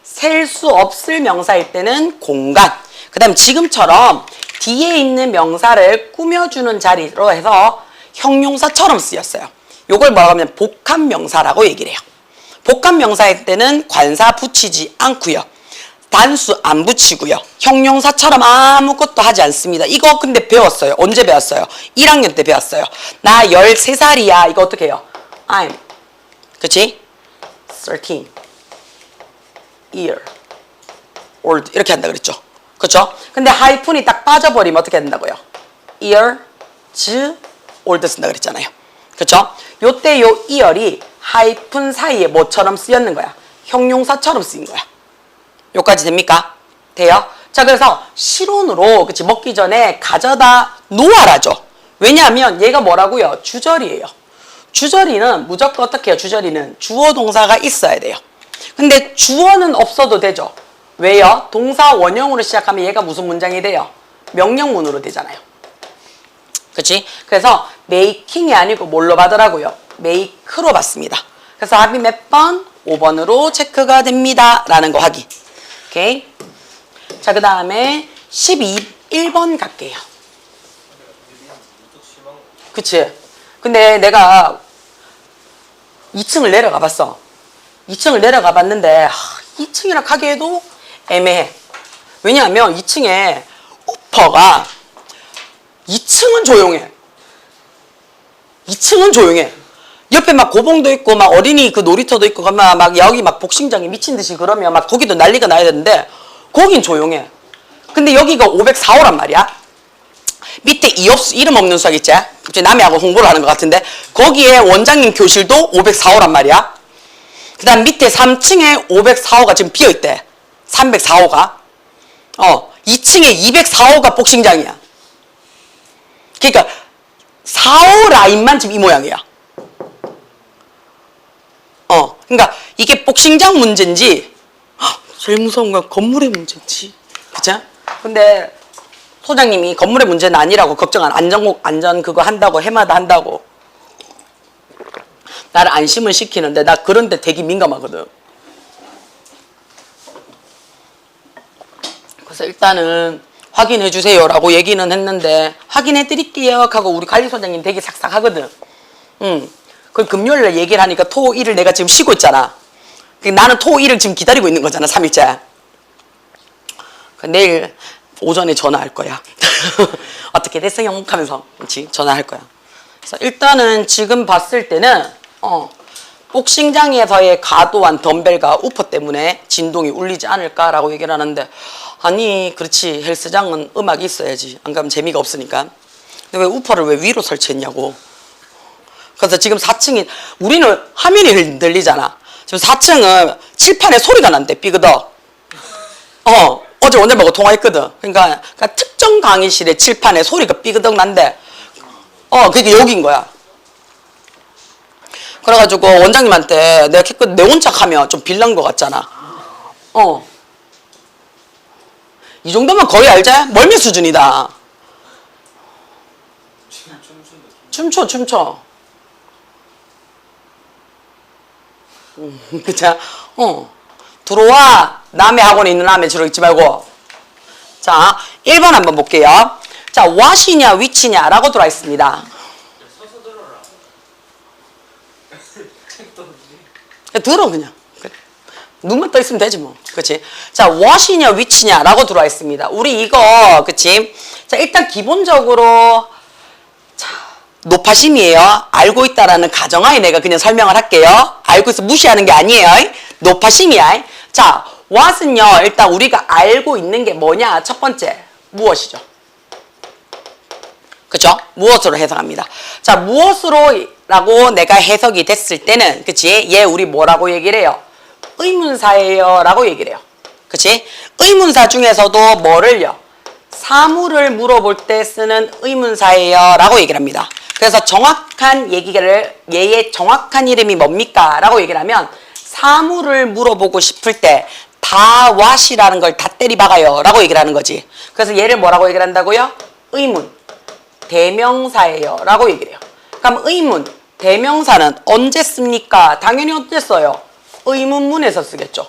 셀 수 없을 명사일 때는 공간. 그 다음 지금처럼 뒤에 있는 명사를 꾸며주는 자리로 해서 형용사처럼 쓰였어요. 요걸 뭐라고 하면 복합명사라고 얘기를 해요. 복합명사일 때는 관사 붙이지 않고요. 단수 안 붙이고요. 형용사처럼 아무것도 하지 않습니다. 이거 근데 배웠어요. 언제 배웠어요? 1학년 때 배웠어요. 나 13살이야. 이거 어떻게 해요? I'm 그치? 13 year old 이렇게 한다 그랬죠. 그쵸? 근데 하이픈이 딱 빠져버리면 어떻게 된다고요? years old 쓴다 그랬잖아요. 그쵸? 요때 요 year이 하이픈 사이에 뭐처럼 쓰였는 거야? 형용사처럼 쓰인 거야. 요까지 됩니까? 돼요? 자, 그래서 실온으로 그치 먹기 전에 가져다 놓아라죠. 왜냐하면 얘가 뭐라고요? 주절이에요. 주절이는 무조건 어떻게 해요? 주절이는 주어 동사가 있어야 돼요. 근데 주어는 없어도 되죠. 왜요? 동사 원형으로 시작하면 얘가 무슨 문장이 돼요? 명령문으로 되잖아요. 그치? 그래서 making이 아니고 뭘로 받으라고요? make로 받습니다. 그래서 답이 몇 번? 5번으로 체크가 됩니다. 라는 거 확인. 오케이? 자, 그 다음에 1번 갈게요. 그치? 근데 내가 2층을 내려가 봤어. 2층을 내려가 봤는데 2층이라 하기에도 애매해. 왜냐하면 2층에 우퍼가 2층은 조용해. 2층은 조용해. 옆에 막 고봉도 있고 막 어린이 그 놀이터도 있고 막 여기 막 복싱장이 미친 듯이 그러면 막 거기도 난리가 나야 되는데 거긴 조용해. 근데 여기가 504호란 말이야. 밑에 이름 없는 수학 있지? 갑자기 남이하고 홍보를 하는 것 같은데 거기에 원장님 교실도 504호란 말이야. 그 다음 밑에 3층에 504호가 지금 비어있대. 304호가 2층에 204호가 복싱장이야. 그러니까 4호 라인만 지금 이 모양이야. 그러니까 이게 복싱장 문제인지 제일 무서운 건 건물의 문제인지. 그쵸? 근데 소장님이 건물의 문제는 아니라고 걱정한 안전 그거 한다고 해마다 한다고 나를 안심을 시키는데 나 그런데 되게 민감하거든. 그래서 일단은 확인해 주세요라고 얘기는 했는데 확인해 드릴게요 하고 우리 관리소장님 되게 삭삭하거든. 그 금요일날 얘기를 하니까 토, 일을 내가 지금 쉬고 있잖아. 나는 토, 일을 지금 기다리고 있는 거잖아. 3일째. 내일 오전에 전화할 거야. 어떻게 됐어요? 하면서 그렇지? 전화할 거야. 그래서 일단은 지금 봤을 때는 복싱장에서의 과도한 덤벨과 우퍼 때문에 진동이 울리지 않을까라고 얘기를 하는데 아니 그렇지 헬스장은 음악이 있어야지. 안 가면 재미가 없으니까. 근데 왜 우퍼를 왜 위로 설치했냐고. 그래서 지금 4층이 우리는 화면이 흔들리잖아. 지금 4층은 칠판에 소리가 난대. 삐그덕. 어제 원장님하고 통화했거든. 그러니까 특정 강의실의 칠판에 소리가 삐그덕 난대. 그게 여기인 거야. 그래가지고 원장님한테 내가 깨끗 내 혼자 가면 좀 빌런 것 같잖아. 이 정도면 거의 알지? 멀미 수준이다. 춤춰. 그쵸? 들어와. 남의 학원에 있는 남의 주로 있지 말고. 자, 1번 한번 볼게요. 자, what이냐 which냐 라고 들어와 있습니다. 들어 그냥. 눈만 떠 있으면 되지 뭐. 그치? 자, what이냐 which냐 라고 들어와 있습니다. 우리 이거 그치? 자, 일단 기본적으로 자, 노파심이에요. 알고 있다라는 가정하에 내가 그냥 설명을 할게요. 알고 있어 무시하는 게 아니에요. 노파심이야. 자, what은요. 일단 우리가 알고 있는 게 뭐냐? 첫 번째, 무엇이죠? 그쵸? 무엇으로 해석합니다. 자, 무엇으로 라고 내가 해석이 됐을 때는 그치? 얘 우리 뭐라고 얘기를 해요? 의문사예요 라고 얘기를 해요. 그치? 의문사 중에서도 뭐를요? 사물을 물어볼 때 쓰는 의문사예요 라고 얘기를 합니다. 그래서 정확한 얘기를 얘의 정확한 이름이 뭡니까? 라고 얘기를 하면 사물을 물어보고 싶을 때 다 what이라는 걸 다 때리박아요 라고 얘기를 하는 거지. 그래서 얘를 뭐라고 얘기를 한다고요? 의문, 대명사예요 라고 얘기를 해요. 그럼 의문, 대명사는 언제 씁니까? 당연히 언제 써요? 의문문에서 쓰겠죠.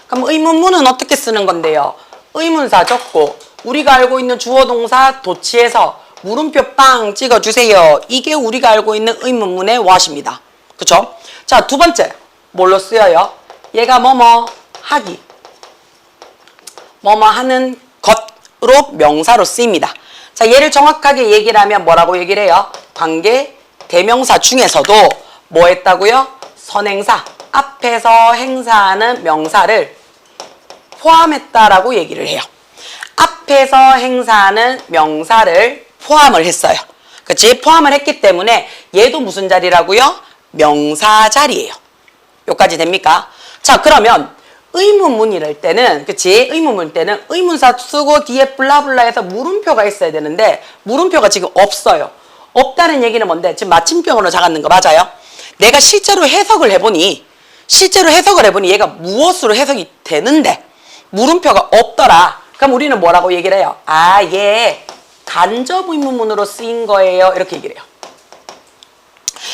그럼 의문문은 어떻게 쓰는 건데요? 의문사 적고 우리가 알고 있는 주어 동사 도치에서 물음표 빵 찍어주세요. 이게 우리가 알고 있는 의문문의 what입니다. 그쵸? 자, 두 번째 뭘로 쓰여요? 얘가 뭐뭐 하기, 뭐뭐 하는 것으로 명사로 쓰입니다. 자, 얘를 정확하게 얘기를 하면 뭐라고 얘기를 해요? 관계 대명사 중에서도 뭐 했다고요? 선행사, 앞에서 행사하는 명사를 포함했다라고 얘기를 해요. 앞에서 행사하는 명사를 포함을 했어요. 그치? 포함을 했기 때문에 얘도 무슨 자리라고요? 명사 자리예요. 여기까지 됩니까? 자, 그러면 의문문이랄 때는 그치? 의문문 때는 의문사 쓰고 뒤에 블라블라 해서 물음표가 있어야 되는데 물음표가 지금 없어요. 없다는 얘기는 뭔데? 지금 마침표로 작았는 거 맞아요? 내가 실제로 해석을 해보니 얘가 무엇으로 해석이 되는데 물음표가 없더라. 그럼 우리는 뭐라고 얘기를 해요? 아, 얘 간접 의문문으로 쓰인 거예요. 이렇게 얘기를 해요.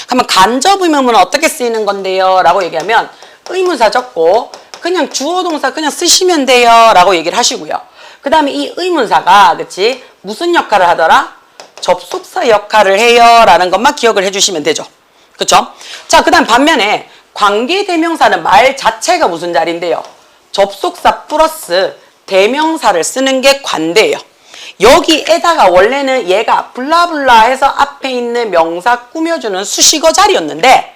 그러면 간접 의문문은 어떻게 쓰이는 건데요? 라고 얘기하면 의문사 적고 그냥 주어 동사 그냥 쓰시면 돼요. 라고 얘기를 하시고요. 그 다음에 이 의문사가 그치? 무슨 역할을 하더라? 접속사 역할을 해요. 라는 것만 기억을 해주시면 되죠. 그쵸? 자, 그 다음 반면에 관계대명사는 말 자체가 무슨 자리인데요? 접속사 플러스 대명사를 쓰는 게 관대예요. 여기에다가 원래는 얘가 블라블라 해서 앞에 있는 명사 꾸며주는 수식어 자리였는데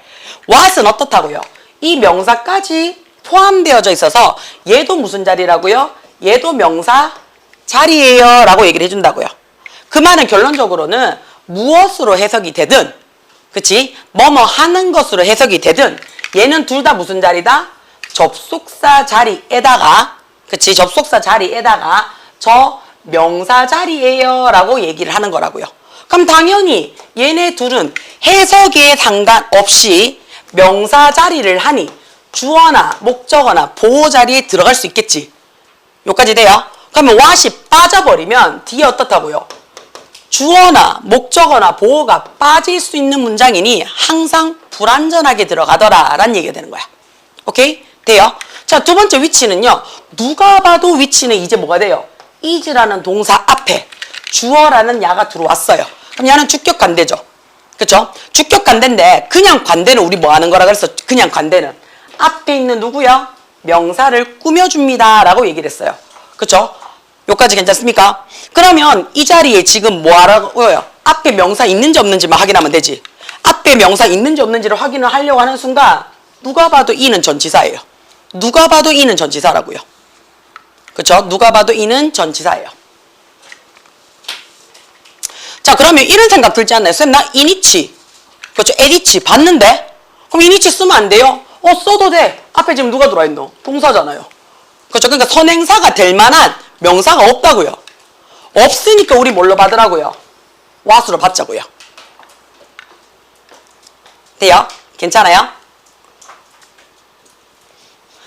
what은 어떻다고요? 이 명사까지 포함되어져 있어서 얘도 무슨 자리라고요? 얘도 명사 자리예요 라고 얘기를 해준다고요. 그 말은 결론적으로는 무엇으로 해석이 되든 그치? 뭐뭐 하는 것으로 해석이 되든 얘는 둘 다 무슨 자리다? 접속사 자리에다가 그치? 접속사 자리에다가 저 명사 자리예요 라고 얘기를 하는 거라고요. 그럼 당연히 얘네 둘은 해석에 상관없이 명사 자리를 하니 주어나 목적어나 보호 자리에 들어갈 수 있겠지. 여기까지 돼요? 그러면 what이 빠져버리면 뒤에 어떻다고요? 주어나 목적어나 보호가 빠질 수 있는 문장이니 항상 불완전하게 들어가더라 라는 얘기가 되는 거야. 오케이? 돼요? 자, 두 번째 위치는요. 누가 봐도 위치는 이제 뭐가 돼요? is라는 동사 앞에 주어라는 야가 들어왔어요. 그럼 야는 주격 관대죠. 그쵸? 주격 관대인데 그냥 관대는 우리 뭐 하는 거라 그래서 그냥 관대는 앞에 있는 누구요? 명사를 꾸며줍니다 라고 얘기를 했어요. 그쵸? 여기까지 괜찮습니까? 그러면 이 자리에 지금 뭐 하라고요? 앞에 명사 있는지 없는지만 확인하면 되지. 앞에 명사 있는지 없는지를 확인을 하려고 하는 순간 누가 봐도 이는 전치사예요. 누가 봐도 이는 전치사라고요. 그쵸? 누가 봐도 이는 전치사예요. 자, 그러면 이런 생각 들지 않나요? 쌤, 나 이니치, 그렇죠? 에디치 봤는데? 그럼 이니치 쓰면 안 돼요? 써도 돼. 앞에 지금 누가 들어와 있노? 동사잖아요. 그렇죠? 그러니까 선행사가 될 만한 명사가 없다고요. 없으니까 우리 뭘로 받으라고요? what으로 받자고요. 돼요? 괜찮아요?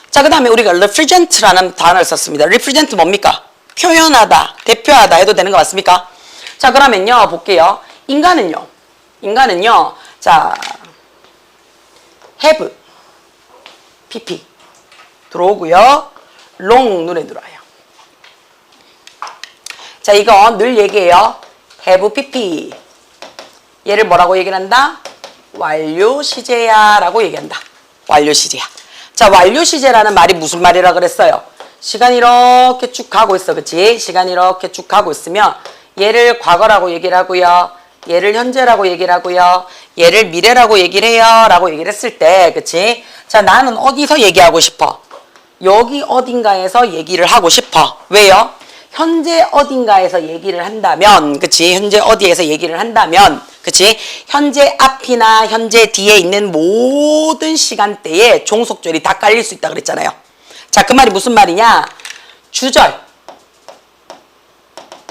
자, 그 다음에 우리가 represent라는 단어를 썼습니다. represent 뭡니까? 표현하다, 대표하다 해도 되는 거 맞습니까? 자, 그러면요, 볼게요. 인간은요, 자, have, pp. 들어오고요. long 눈에 들어와요. 자, 이거 늘 얘기해요. have pp. 얘를 뭐라고 얘기를 한다? 완료 시제야 라고 얘기한다. 완료 시제야. 자, 완료 시제라는 말이 무슨 말이라 그랬어요? 시간이 이렇게 쭉 가고 있어. 그치? 시간이 이렇게 쭉 가고 있으면 얘를 과거라고 얘기를 하고요. 얘를 현재라고 얘기를 하고요. 얘를 미래라고 얘기를 해요. 라고 얘기를 했을 때, 그치? 자, 나는 어디서 얘기하고 싶어? 여기 어딘가에서 얘기를 하고 싶어. 왜요? 현재 어딘가에서 얘기를 한다면, 그치? 현재 어디에서 얘기를 한다면, 그치? 현재 앞이나 현재 뒤에 있는 모든 시간대에 종속절이 다 깔릴 수 있다 그랬잖아요. 자, 그 말이 무슨 말이냐? 주절.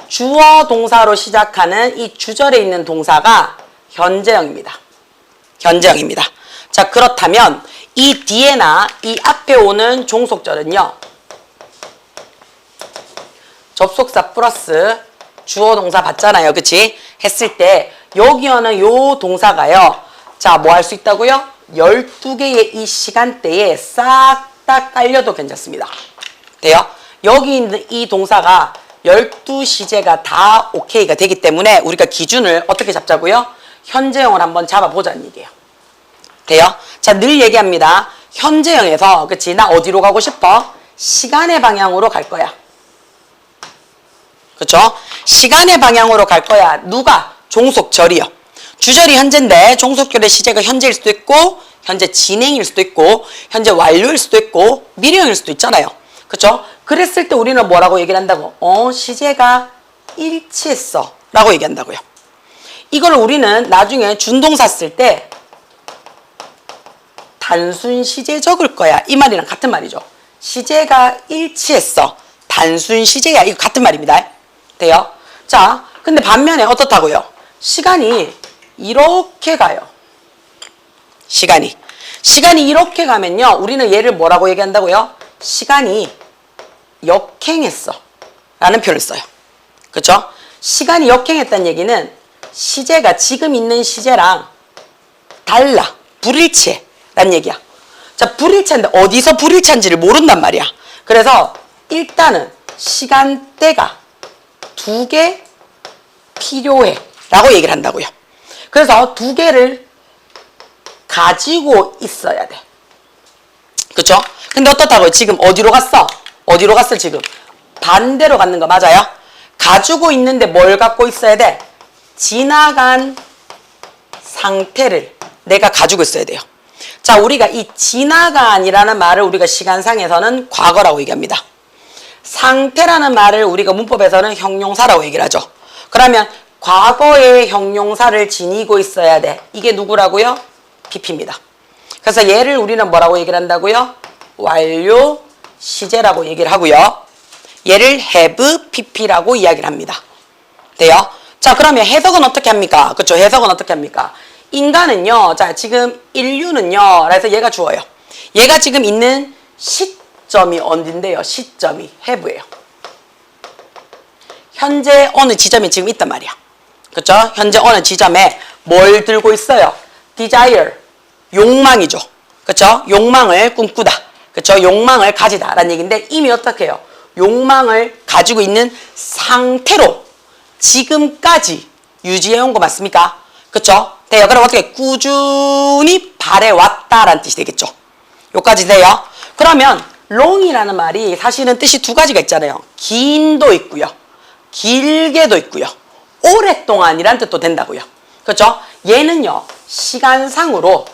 주어 동사로 시작하는 이 주절에 있는 동사가 현재형입니다. 현재형입니다. 자, 그렇다면 이 뒤에나 이 앞에 오는 종속절은요. 접속사 플러스 주어 동사 봤잖아요. 그치? 했을 때 여기 오는 요 동사가요. 자, 뭐 할 수 있다고요? 12개의 이 시간대에 싹 다 깔려도 괜찮습니다. 돼요? 여기 있는 이 동사가 12시제가 다 오케이가 되기 때문에 우리가 기준을 어떻게 잡자고요? 현재형을 한번 잡아보자는 얘기예요. 돼요? 자, 늘 얘기합니다. 현재형에서, 그치? 나 어디로 가고 싶어? 시간의 방향으로 갈 거야. 그쵸? 시간의 방향으로 갈 거야. 누가? 종속절이요. 주절이 현재인데 종속절의 시제가 현재일 수도 있고 현재 진행일 수도 있고 현재 완료일 수도 있고 미래형일 수도 있잖아요. 그쵸? 그랬을 때 우리는 뭐라고 얘기를 한다고? 시제가 일치했어 라고 얘기한다고요. 이걸 우리는 나중에 준동사 쓸 때 단순 시제 적을 거야. 이 말이랑 같은 말이죠. 시제가 일치했어. 단순 시제야. 이거 같은 말입니다. 돼요? 자, 근데 반면에 어떻다고요? 시간이 이렇게 가요. 시간이 이렇게 가면요. 우리는 얘를 뭐라고 얘기한다고요? 시간이 역행했어 라는 표현을 써요. 그쵸? 시간이 역행했다는 얘기는 시제가 지금 있는 시제랑 달라. 불일치해 라는 얘기야. 자, 불일치한데 어디서 불일치한지를 모른단 말이야. 그래서 일단은 시간대가 2개 필요해 라고 얘기를 한다고요. 그래서 2개를 가지고 있어야 돼. 그쵸? 근데 어떻다고요? 지금 어디로 갔어? 어디로 갔어 지금? 반대로 갔는 거 맞아요? 가지고 있는데 뭘 갖고 있어야 돼? 지나간 상태를 내가 가지고 있어야 돼요. 자, 우리가 이 지나간이라는 말을 우리가 시간상에서는 과거라고 얘기합니다. 상태라는 말을 우리가 문법에서는 형용사라고 얘기를 하죠. 그러면 과거의 형용사를 지니고 있어야 돼. 이게 누구라고요? PP입니다. 그래서 얘를 우리는 뭐라고 얘기를 한다고요? 완료 시제라고 얘기를 하고요. 얘를 have PP라고 이야기를 합니다. 돼요? 자, 그러면 해석은 어떻게 합니까? 그렇죠? 해석은 어떻게 합니까? 인간은요. 자, 지금 인류는요. 그래서 얘가 주어요. 얘가 지금 있는 시점이 어딘데요? 시점이 have예요. 현재 어느 지점에 지금 있단 말이야. 그렇죠? 현재 어느 지점에 뭘 들고 있어요? desire, 욕망이죠. 그렇죠? 욕망을 꿈꾸다. 그렇죠? 욕망을 가지다 라는 얘기인데 이미 어떻게 해요? 욕망을 가지고 있는 상태로 지금까지 유지해온 거 맞습니까? 그렇죠? 돼요. 그럼 어떻게 꾸준히 바래왔다라는 뜻이 되겠죠. 요까지 돼요. 그러면 long이라는 말이 사실은 뜻이 2가지가 있잖아요. 긴도 있고요. 길게도 있고요. 오랫동안이란 뜻도 된다고요. 그렇죠? 얘는요. 시간상으로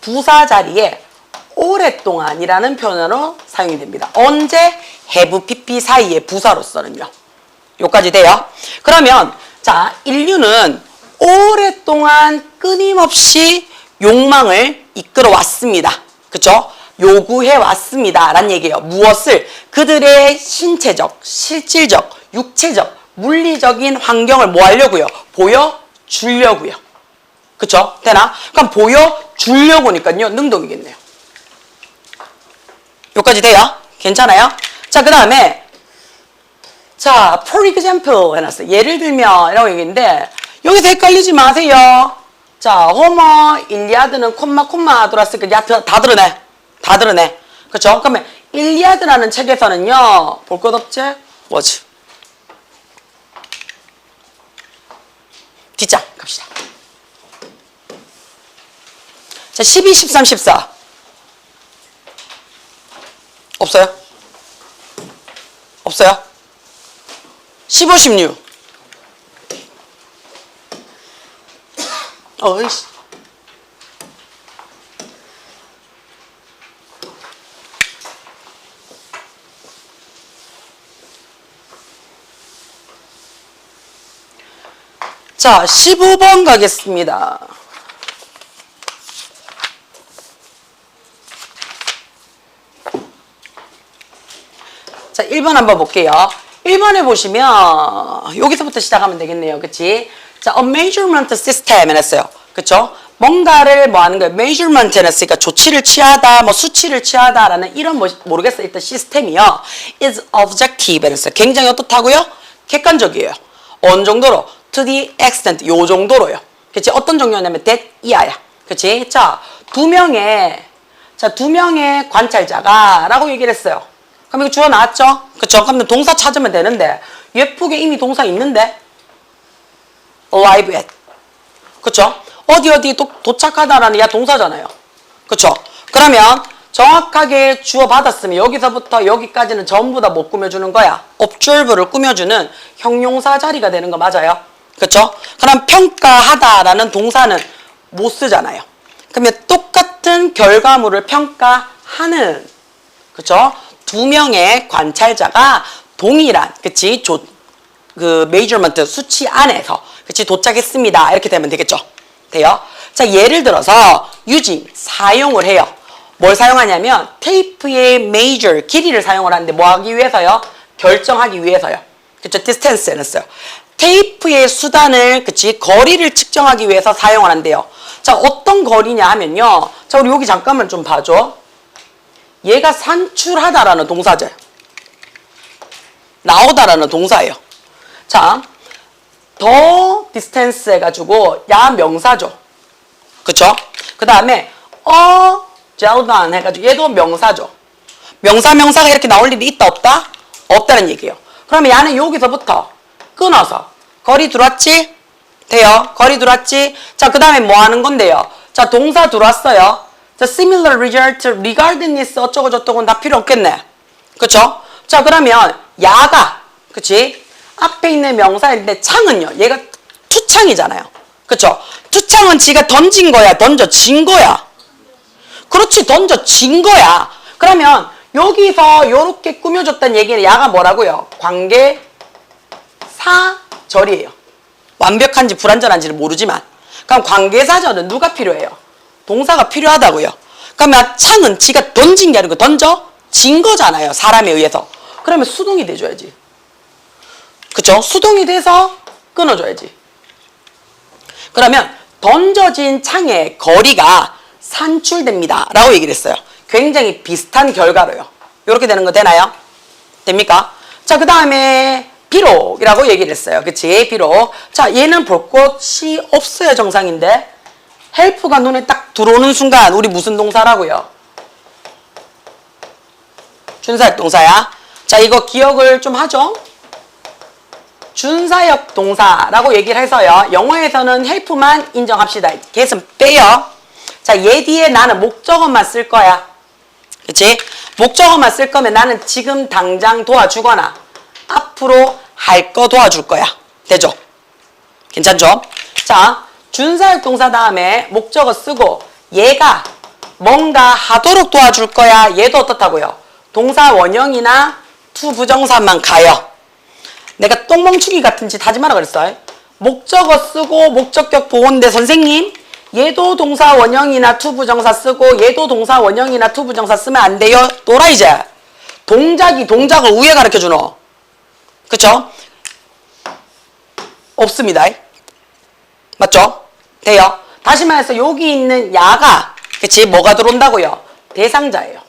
부사 자리에 오랫동안이라는 표현으로 사용이 됩니다. 언제? have, pp 사이의 부사로서는요. 요까지 돼요. 그러면 자, 인류는 오랫동안 끊임없이 욕망을 이끌어 왔습니다. 그쵸? 요구해 왔습니다. 라는 얘기예요. 무엇을? 그들의 신체적, 실질적, 육체적, 물리적인 환경을 뭐 하려고요? 보여주려고요. 그쵸? 되나? 그럼 보여주려고니까요. 능동이겠네요. 여기까지 돼요? 괜찮아요? 자, 그 다음에 자, for example 해놨어요. 예를 들면 이라고 얘기했는데 여기서 헷갈리지 마세요. 자, 호머, 일리아드는 콤마 돌았으니까 다 드러내. 다 드러내. 그쵸? 그러면 일리아드라는 책에서는요, 볼 것 없지? was. 뒷장 갑시다. 자, 12, 13, 14. 없어요? 없어요? 15, 16. 어이씨. 자, 15번 가겠습니다. 자, 1번 한번 볼게요. 1번에 보시면 여기서부터 시작하면 되겠네요. 그치? 자, a measurement system 했어요. 그쵸? 뭔가를 뭐 하는 거예요? measurement 했으니까 조치를 취하다, 뭐 수치를 취하다라는 이런 모르겠어요. 일단 시스템이요. is objective 했어요. 굉장히 어떻다고요? 객관적이에요. 어느 정도로? to the extent, 요 정도로요. 그치? 어떤 종류냐면 that 이하야. 그치? 자, 두 명의 관찰자가 라고 얘기를 했어요. 그럼 이거 주어 나왔죠? 그쵸? 그럼 동사 찾으면 되는데 예쁘게 이미 동사 있는데 arrive at. 그쵸? 어디 도착하다라는 야 동사잖아요. 그쵸? 그러면 정확하게 주어 받았으면 여기서부터 여기까지는 전부 다 못 꾸며주는 거야. observe를 꾸며주는 형용사 자리가 되는 거 맞아요? 그쵸? 그럼 평가하다라는 동사는 못 쓰잖아요. 그러면 똑같은 결과물을 평가하는, 그쵸? 두 명의 관찰자가 동일한, 그치? 그 measurement 수치 안에서, 그치? 도착했습니다. 이렇게 되면 되겠죠? 돼요? 자, 예를 들어서 using, 사용을 해요. 뭘 사용하냐면 테이프의 measure, 길이를 사용을 하는데 뭐 하기 위해서요? 결정하기 위해서요. 그쵸? distance 해놨어요. 테이프의 수단을, 그치? 거리를 측정하기 위해서 사용을 한대요. 자, 어떤 거리냐 하면요. 자, 우리 여기 잠깐만 좀 봐줘. 얘가 산출하다라는 동사죠. 나오다라는 동사예요. 자, 더 디스텐스 해가지고 야 명사죠. 그쵸? 그 다음에 젤단 해가지고 얘도 명사죠. 명사가 이렇게 나올 일이 있다 없다? 없다는 얘기예요. 그러면 야는 여기서부터 끊어서 거리 들어왔지? 돼요? 거리 들어왔지? 자, 그 다음에 뭐 하는 건데요? 자, 동사 들어왔어요. 자, similar result, regardless 어쩌고 저쩌고는 다 필요 없겠네. 그쵸? 자, 그러면 야가, 그치? 앞에 있는 명사인데 창은요. 얘가 투창이잖아요. 그쵸? 투창은 지가 던진 거야, 던져진 거야. 그렇지, 던져진 거야. 그러면 여기서 요렇게 꾸며줬다는 얘기는 야가 뭐라고요? 관계사절이에요. 완벽한지 불완전한지는 모르지만. 그럼 관계사절은 누가 필요해요? 동사가 필요하다고요. 그러면 창은 지가 던진 게 아니고 던져진 거잖아요. 사람에 의해서. 그러면 수동이 돼줘야지. 그쵸? 수동이 돼서 끊어줘야지. 그러면 던져진 창의 거리가 산출됩니다. 라고 얘기를 했어요. 굉장히 비슷한 결과로요. 이렇게 되는 거 되나요? 됩니까? 자, 그 다음에 비록이라고 얘기를 했어요. 그치? 비록. 자, 얘는 볼 곳이 없어야 정상인데 헬프가 눈에 딱 들어오는 순간 우리 무슨 동사라고요? 준사역 동사야. 자, 이거 기억을 좀 하죠? 준사역 동사라고 얘기를 해서요. 영어에서는 헬프만 인정합시다. 걔는 빼요. 자, 얘 뒤에 나는 목적어만 쓸 거야. 그치? 목적어만 쓸 거면 나는 지금 당장 도와주거나 앞으로 할 거 도와줄 거야. 되죠? 괜찮죠? 자, 준사역 동사 다음에 목적어 쓰고 얘가 뭔가 하도록 도와줄 거야. 얘도 어떻다고요? 동사 원형이나 to 부정사만 가요. 내가 똥멍충이 같은 짓 하지 마라 그랬어. 목적어 쓰고 목적격 보호인데 선생님 얘도 동사 원형이나 to 부정사 쓰고 얘도 동사 원형이나 to 부정사 쓰면 안 돼요. 또라 이제. 동작이 동작을 우에 가르쳐주노. 그쵸? 없습니다. 맞죠? 돼요. 다시 말해서 여기 있는 야가 그치? 뭐가 들어온다고요? 대상자예요.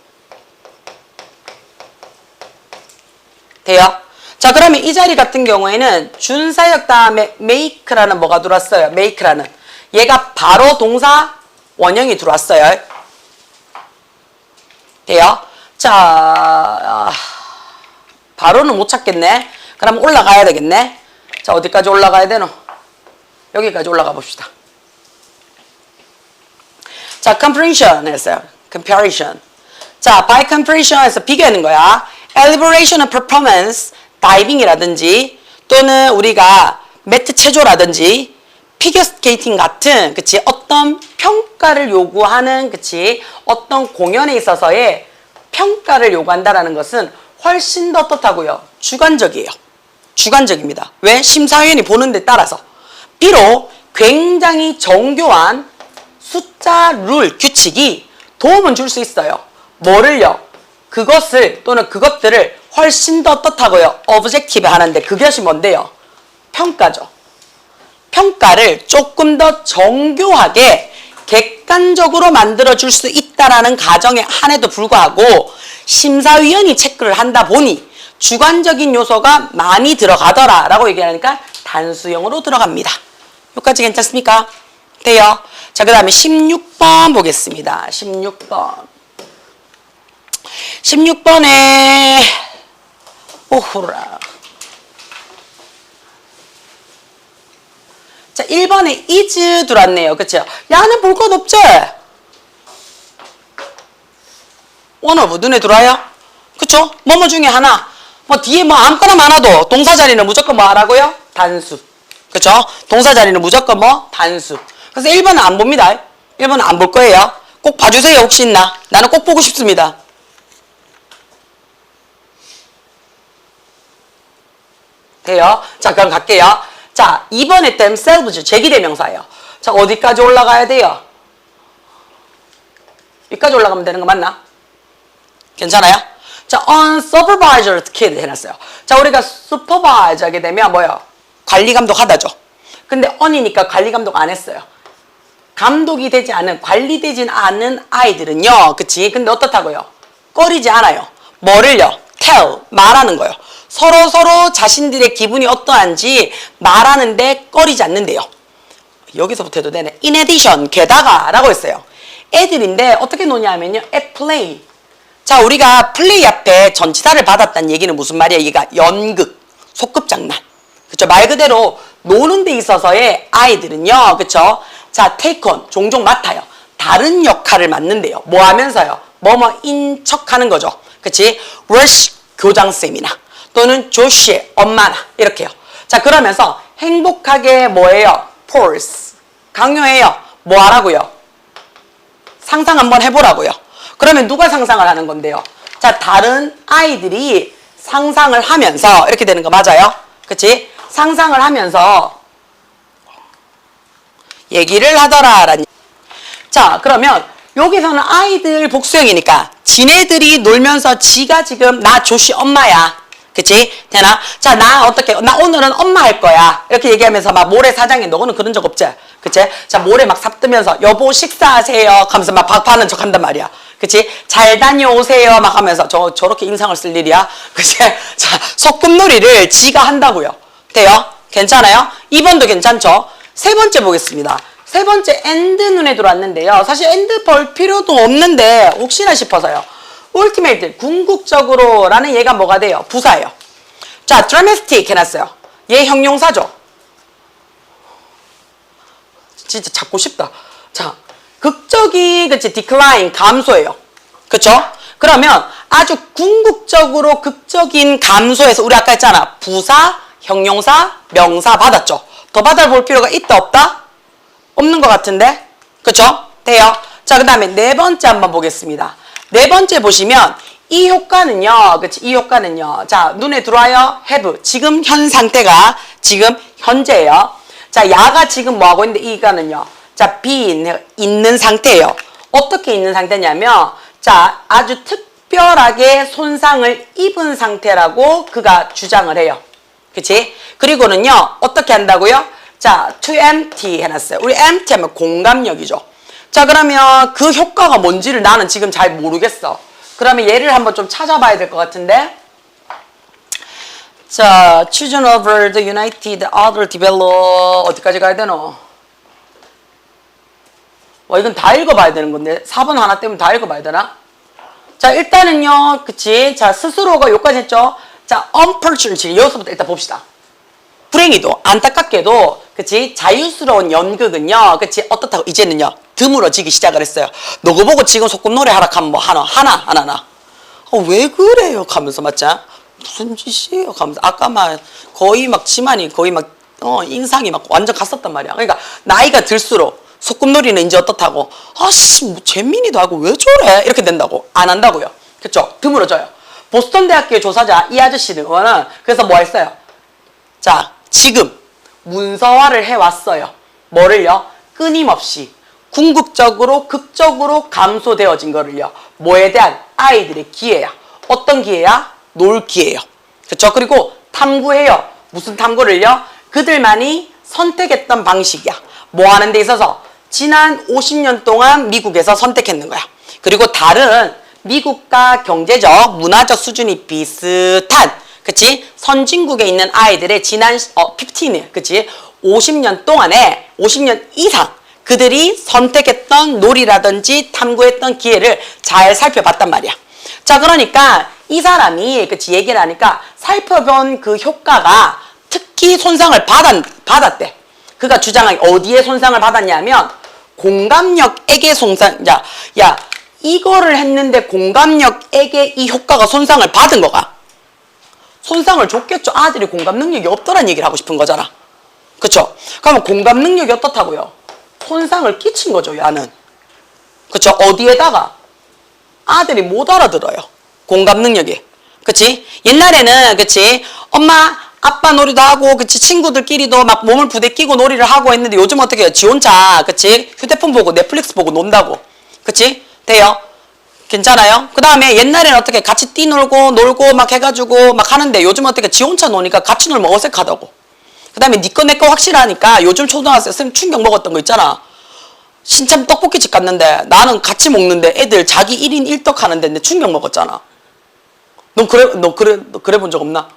돼요? 자, 그러면 이 자리 같은 경우에는 준사역 다음에 make라는 뭐가 들어왔어요? make라는. 얘가 바로 동사 원형이 들어왔어요. 돼요? 자, 바로는 못 찾겠네. 그럼 올라가야 되겠네. 자, 어디까지 올라가야 되노? 여기까지 올라가 봅시다. 자, comparison 했어요. comparison. 자, by comparison에서 비교하는 거야. elaboration of performance, 다이빙이라든지 또는 우리가 매트 체조라든지 피겨 스케이팅 같은 그치 어떤 평가를 요구하는 그치 어떤 공연에 있어서의 평가를 요구한다라는 것은 훨씬 더 어떻다고요? 주관적이에요. 주관적입니다. 왜? 심사위원이 보는 데 따라서. 비록 굉장히 정교한 숫자 룰 규칙이 도움은 줄 수 있어요. 뭐를요? 그것을 또는 그것들을 훨씬 더 어떻다고요? objective 하는데 그것이 뭔데요? 평가죠. 평가를 조금 더 정교하게 객관적으로 만들어줄 수 있다라는 가정에 한해도 불구하고 심사위원이 체크를 한다 보니 주관적인 요소가 많이 들어가더라 라고 얘기하니까 단수형으로 들어갑니다. 여기까지 괜찮습니까? 돼요. 자, 그 다음에 16번 보겠습니다. 16번. 16번에 오호라. 자, 1번에 is 들어왔네요. 그쵸? 야는 볼 것 없지? one of 눈에 들어와요? 그쵸? 뭐뭐 중에 하나. 뭐 뒤에 뭐 아무거나 많아도 동사 자리는 무조건 뭐 하라고요? 단수. 그쵸? 동사 자리는 무조건 뭐? 단수. 그래서 1번은 안 봅니다. 1번은 안 볼 거예요. 꼭 봐주세요. 혹시 있나? 나는 꼭 보고 싶습니다. 돼요? 자, 그럼 갈게요. 자, 2번에 themselves, 제기대명사예요. 자, 어디까지 올라가야 돼요? 여기까지 올라가면 되는 거 맞나? 괜찮아요? 자, unsupervised kid 해놨어요. 자, 우리가 supervise 하게 되면 뭐요? 관리감독 하다죠. 근데 on이니까 관리감독 안 했어요. 감독이 되지 않은, 관리되진 않은 아이들은요. 그치? 근데 어떻다고요? 꺼리지 않아요. 뭐를요? tell, 말하는 거예요. 서로 자신들의 기분이 어떠한지 말하는데 꺼리지 않는데요. 여기서부터 해도 되네. In addition, 게다가 라고 했어요. 애들인데 어떻게 노냐면요. at play. 자, 우리가 플레이 앞에 전치사를 받았다는 얘기는 무슨 말이야? 얘가 연극, 소꿉장난. 그쵸? 말 그대로 노는 데 있어서의 아이들은요. 그쵸? 자, take on, 종종 맡아요. 다른 역할을 맡는데요. 뭐 하면서요? 뭐뭐인 척 하는 거죠. 그치? rush, 교장쌤이나 또는 조시의 엄마나 이렇게요. 자, 그러면서 행복하게 뭐예요? force, 강요해요. 뭐 하라고요? 상상 한번 해보라고요. 그러면 누가 상상을 하는 건데요? 자, 다른 아이들이 상상을 하면서 이렇게 되는 거 맞아요? 그치? 상상을 하면서 얘기를 하더라라는. 자, 그러면 여기서는 아이들 복수형이니까 지네들이 놀면서 지가 지금 나 조시 엄마야. 그치? 되나? 자, 나 어떻게, 나 오늘은 엄마 할 거야. 이렇게 얘기하면서 막 모래사장에 너는 그런 적 없지? 그치? 자, 모래 막 삽뜨면서 여보 식사하세요. 하면서 막 밥하는 척 한단 말이야. 그치? 잘 다녀오세요. 막 하면서 저렇게 인상을 쓸 일이야. 그치? 자, 소꿉놀이를 지가 한다고요. 돼요? 괜찮아요? 2번도 괜찮죠? 세 번째 보겠습니다. 세 번째 and 눈에 들어왔는데요. 사실 and 볼 필요도 없는데 혹시나 싶어서요. ultimate, 궁극적으로 라는 얘가 뭐가 돼요? 부사예요. 자, dramatic 해놨어요. 얘 형용사죠. 진짜 찾고 싶다. 자, 극적인, 그치, decline, 감소예요. 그쵸? 그러면 아주 궁극적으로 극적인 감소에서 우리 아까 했잖아. 부사, 형용사, 명사 받았죠. 더 받아볼 필요가 있다, 없다? 없는 것 같은데? 그쵸? 돼요. 자, 그 다음에 네 번째 한번 보겠습니다. 네 번째 보시면 이 효과는요. 그치? 이 효과는요. 자, 눈에 들어와요. have. 지금 현 상태가 지금 현재예요. 자, 야가 지금 뭐 하고 있는데 이가는요. 자, be 있는 상태예요. 어떻게 있는 상태냐면 자, 아주 특별하게 손상을 입은 상태라고 그가 주장을 해요. 그치? 그리고는요. 어떻게 한다고요? 자, to empty 해놨어요. 우리 empty 하면 공감력이죠. 자, 그러면 그 효과가 뭔지를 나는 지금 잘 모르겠어. 그러면 얘를 한번 좀 찾아봐야 될 것 같은데. 자, children over the United Other Develop 어디까지 가야 되노? 와, 이건 다 읽어봐야 되는 건데 4번 하나 때문에 다 읽어봐야 되나? 자, 일단은요, 그치? 자, 스스로가 여기까지 했죠? 자, unfortunately. 여기서부터 일단 봅시다. 불행히도, 안타깝게도, 그치? 자유스러운 연극은요, 그치? 어떻다고, 이제는요, 드물어지기 시작을 했어요. 너거 보고 지금 소꿉 노래 하라 하면 뭐 하나. 왜 그래요? 하면서, 맞지? 무슨 짓이에요? 하면서, 아까 막, 거의 막, 지만이 거의 막, 인상이 막 완전 갔었단 말이야. 그러니까, 나이가 들수록, 소꿉놀이는 이제 어떻다고, 아씨, 뭐, 재민이도 하고 왜 저래? 이렇게 된다고. 안 한다고요. 그쵸? 드물어져요. 보스턴 대학교의 조사자, 이 아저씨는, 그래서 뭐 했어요? 자, 지금, 문서화를 해왔어요. 뭐를요? 끊임없이, 궁극적으로, 극적으로 감소되어진 거를요. 뭐에 대한? 아이들의 기회야. 어떤 기회야? 놀 기회예요. 그쵸? 그리고 탐구해요. 무슨 탐구를요? 그들만이 선택했던 방식이야. 뭐 하는 데 있어서? 지난 50년 동안 미국에서 선택했는 거야. 그리고 다른 미국과 경제적, 문화적 수준이 비슷한, 그치? 선진국에 있는 아이들의 지난, 15, 그치? 50년 동안에, 50년 이상, 그들이 선택했던 놀이라든지 탐구했던 기회를 잘 살펴봤단 말이야. 자, 그러니까 이 사람이, 그치? 얘기를 하니까 살펴본 그 효과가 특히 손상을 받았대. 그가 주장하기 어디에 손상을 받았냐면, 공감력에게 손상, 야, 이거를 했는데 공감력에게 이 효과가 손상을 받은 거가. 손상을 줬겠죠. 아들이 공감 능력이 없더란 얘기를 하고 싶은 거잖아. 그쵸? 그러면 공감 능력이 어떻다고요? 손상을 끼친 거죠, 야는. 그쵸? 어디에다가? 아들이 못 알아들어요. 공감 능력이. 그치? 옛날에는, 그치? 엄마, 아빠 놀이도 하고, 그치? 친구들끼리도 막 몸을 부대끼고 놀이를 하고 했는데 요즘 어떻게 해요? 지 혼자, 그치? 휴대폰 보고 넷플릭스 보고 논다고. 그치? 돼요? 괜찮아요? 그 다음에 옛날에는 어떻게 같이 뛰놀고 놀고 막 해가지고 막 하는데 요즘 어떻게 지 혼자 노니까 같이 놀면 어색하다고. 그 다음에 니꺼 내꺼 확실하니까 요즘 초등학생 쌤 충격 먹었던 거 있잖아. 신참 떡볶이집 갔는데 나는 같이 먹는데 애들 자기 1인 1떡 하는데 내 충격 먹었잖아. 너 그래 본 적 없나?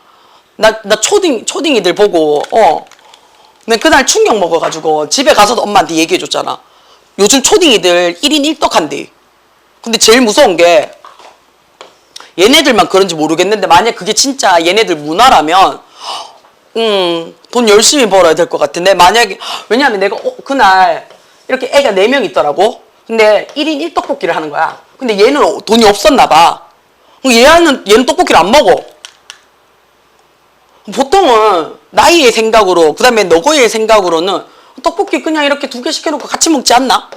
나 초딩이들 보고, 근데 그날 충격 먹어가지고 집에 가서도 엄마한테 얘기해줬잖아. 요즘 초딩이들 1인 1떡 한대. 근데 제일 무서운 게 얘네들만 그런지 모르겠는데 만약 그게 진짜 얘네들 문화라면 돈 열심히 벌어야 될 것 같은데 만약에 왜냐하면 내가 그날 이렇게 애가 4명 있더라고. 근데 1인 1떡볶이를 하는 거야. 근데 얘는 돈이 없었나 봐. 얘는 떡볶이를 안 먹어. 보통은 나이의 생각으로 그 다음에 너거의 생각으로는 떡볶이 그냥 이렇게 2개 시켜놓고 같이 먹지 않나?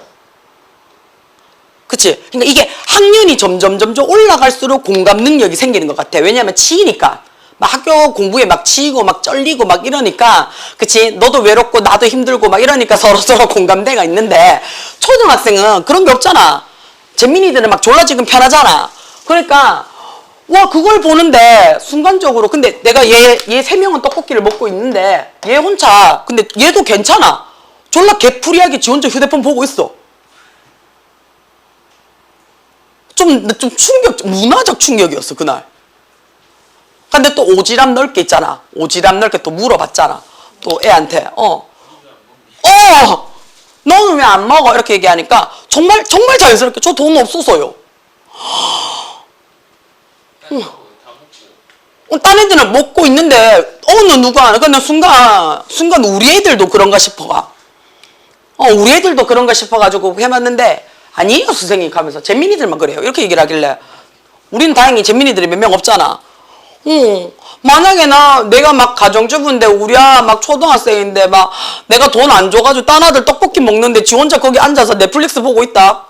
그치? 그러니까 이게 학년이 점점 올라갈수록 공감 능력이 생기는 것 같아. 왜냐면 치이니까. 막 학교 공부에 막 치이고 막 쩔리고 막 이러니까, 그치? 너도 외롭고 나도 힘들고 막 이러니까 서로 공감대가 있는데, 초등학생은 그런 게 없잖아. 재민이들은 막 졸라 지금 편하잖아. 그러니까, 와, 그걸 보는데, 순간적으로, 근데 내가 얘 3명은 떡볶이를 먹고 있는데, 얘 혼자, 근데 얘도 괜찮아. 졸라 개풀이하게 지 혼자 휴대폰 보고 있어. 좀 문화적 충격이었어, 그날. 근데 또 오지랖 넓게 있잖아. 오지랖 넓게 또 물어봤잖아. 또 애한테, 너는 왜 안 먹어? 이렇게 얘기하니까, 정말 자연스럽게, 저 돈 없어서요. 딴 애들은 먹고 있는데, 어느 누가, 그냥 순간 우리 애들도 그런가 싶어가. 우리 애들도 그런가 싶어가지고 해봤는데, 아니에요, 선생님. 하면서, 재민이들만 그래요. 이렇게 얘기를 하길래, 우리는 다행히 재민이들이 몇 명 없잖아. 만약에 내가 막 가정주부인데, 우리야 막 초등학생인데, 막 내가 돈 안 줘가지고 딴 아들 떡볶이 먹는데, 지 혼자 거기 앉아서 넷플릭스 보고 있다.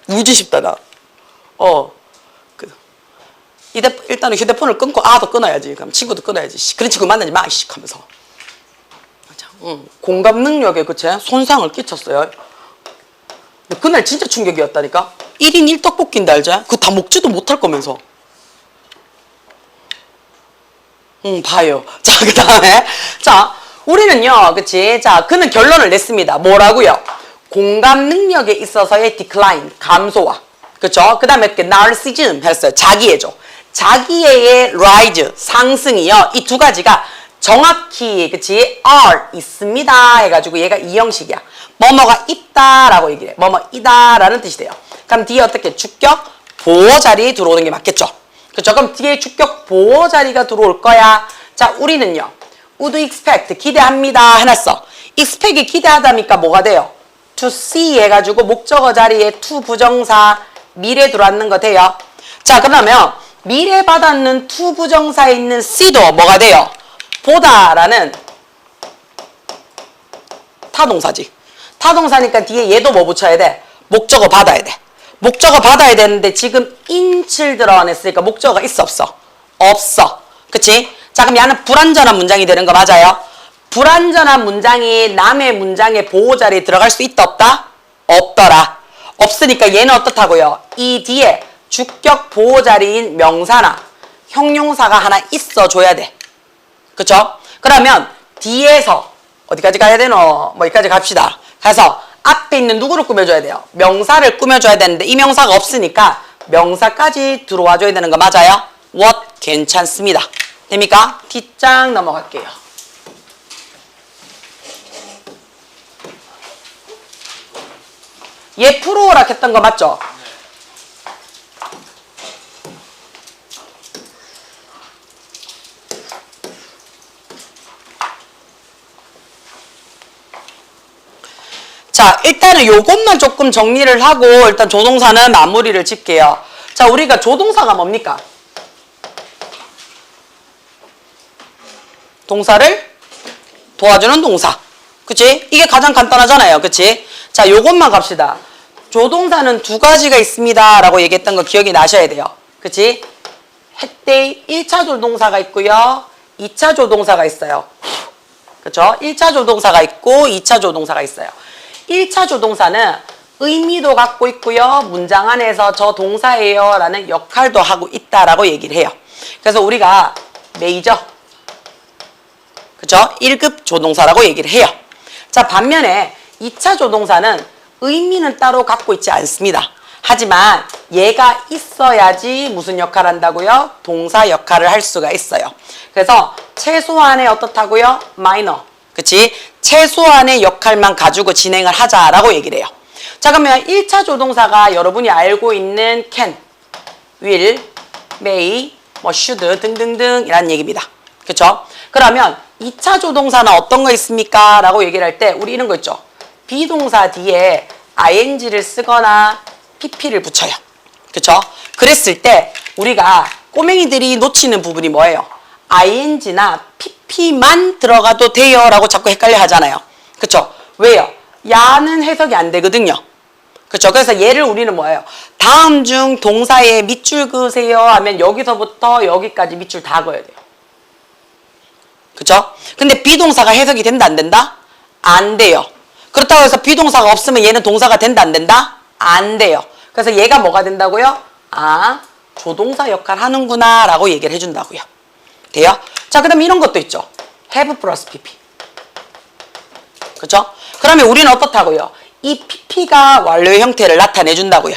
우지 싶다, 나. 일단은 휴대폰을 끊고 아도 끊어야지. 그럼 친구도 끊어야지. 그런 친구 만나지 마, 이씨. 하면서. 공감 능력에, 그치? 손상을 끼쳤어요. 그날 진짜 충격이었다니까? 1인 1떡볶이인데, 알지? 그거 다 먹지도 못할 거면서. 봐요. 자, 그 다음에. 자, 우리는요, 그치? 자, 그는 결론을 냈습니다. 뭐라고요? 공감 능력에 있어서의 decline, 감소와. 그쵸? 그 다음에 narcissism 했어요. 자기애죠. 자기애의 rise, 상승이요. 이 두 가지가 정확히, 그치? are, 있습니다. 해가지고 얘가 이 형식이야. 뭐뭐가 있다라고 얘기해. 뭐뭐이다라는 뜻이 돼요. 그럼 뒤에 어떻게? 주격 보호 자리에 들어오는 게 맞겠죠? 그쵸? 그럼 뒤에 주격 보호 자리가 들어올 거야. 자, 우리는요. would expect, 기대합니다. 해놨어. expect이 기대하다니까 뭐가 돼요? to see 해가지고 목적어 자리에 to 부정사 미래 들어왔는 거 돼요. 자, 그러면 미래 받았는 to 부정사에 있는 see도 뭐가 돼요? 보다라는 타동사지. 타동사니까 뒤에 얘도 뭐 붙여야 돼? 목적어 받아야 돼. 목적어 받아야 되는데 지금 인칠 들어왔으니까 목적어가 있어 없어? 없어. 그치? 자, 그럼 얘는 불완전한 문장이 되는 거 맞아요? 불완전한 문장이 남의 문장의 보호 자리에 들어갈 수 있다 없다? 없더라. 없으니까 얘는 어떻다고요? 이 뒤에 주격 보호 자리인 명사나 형용사가 하나 있어줘야 돼. 그쵸? 그러면 뒤에서 어디까지 가야 되노? 뭐 여기까지 갑시다. 가서 앞에 있는 누구를 꾸며줘야 돼요? 명사를 꾸며줘야 되는데 이 명사가 없으니까 명사까지 들어와줘야 되는 거 맞아요? what 괜찮습니다. 됩니까? 뒷장 넘어갈게요. 얘 풀어오라 했던 거 맞죠? 자, 일단은 요것만 조금 정리를 하고 일단 조동사는 마무리를 짓게요. 자, 우리가 조동사가 뭡니까? 동사를 도와주는 동사. 그치? 이게 가장 간단하잖아요. 그치? 자, 요것만 갑시다. 조동사는 두 가지가 있습니다. 라고 얘기했던 거 기억이 나셔야 돼요. 그치? 햇데이 1차 조동사가 있고요. 2차 조동사가 있어요. 그쵸? 1차 조동사가 있고 2차 조동사가 있어요. 1차 조동사는 의미도 갖고 있고요. 문장 안에서 저 동사예요. 라는 역할도 하고 있다라고 얘기를 해요. 그래서 우리가 메이저, 그쵸? 1급 조동사라고 얘기를 해요. 자, 반면에 2차 조동사는 의미는 따로 갖고 있지 않습니다. 하지만 얘가 있어야지 무슨 역할을 한다고요? 동사 역할을 할 수가 있어요. 그래서 최소한의 어떻다고요? 마이너. 그치? 최소한의 역할만 가지고 진행을 하자라고 얘기를 해요. 자, 그러면 1차 조동사가 여러분이 알고 있는 can, will, may, 뭐 should 등등등 이란 얘기입니다. 그쵸? 그러면 2차 조동사는 어떤 거 있습니까? 라고 얘기를 할 때 우리 이런 거 있죠. 비동사 뒤에 ing를 쓰거나 pp를 붙여요. 그쵸? 그랬을 때 우리가 꼬맹이들이 놓치는 부분이 뭐예요? ing나 pp만 들어가도 돼요 라고 자꾸 헷갈려 하잖아요. 그쵸? 왜요? 야는 해석이 안 되거든요. 그쵸? 그래서 얘를 우리는 뭐예요? 다음 중 동사에 밑줄 그으세요 하면 여기서부터 여기까지 밑줄 다 그어야 돼요. 그쵸? 근데 비동사가 해석이 된다 안 된다? 안 돼요. 그렇다고 해서 비동사가 없으면 얘는 동사가 된다 안 된다? 안 돼요. 그래서 얘가 뭐가 된다고요? 아, 조동사 역할 하는구나 라고 얘기를 해준다고요. 돼요? 자, 그 다음에 이런 것도 있죠. have 플러스 pp. 그쵸? 그러면 우리는 어떻다고요? 이 pp가 완료의 형태를 나타내준다고요.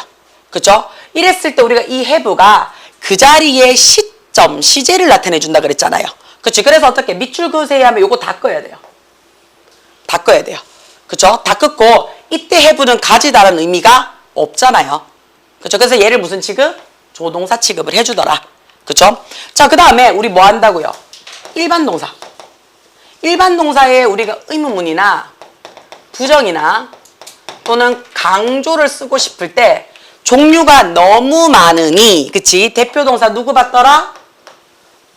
그쵸? 이랬을 때 우리가 이 have가 그 자리의 시점, 시제를 나타내준다 그랬잖아요. 그치? 그래서 어떻게 밑줄 그으세요 하면 요거 다 꺼야 돼요. 다 꺼야 돼요. 그쵸? 다 끊고 이때 have는 가지다라는 의미가 없잖아요. 그쵸? 그래서 얘를 무슨 취급? 조동사 취급을 해주더라. 그쵸? 자, 그 다음에 우리 뭐 한다고요? 일반 동사. 일반 동사에 우리가 의문문이나 부정이나 또는 강조를 쓰고 싶을 때 종류가 너무 많으니, 그치? 대표 동사 누구 받더라?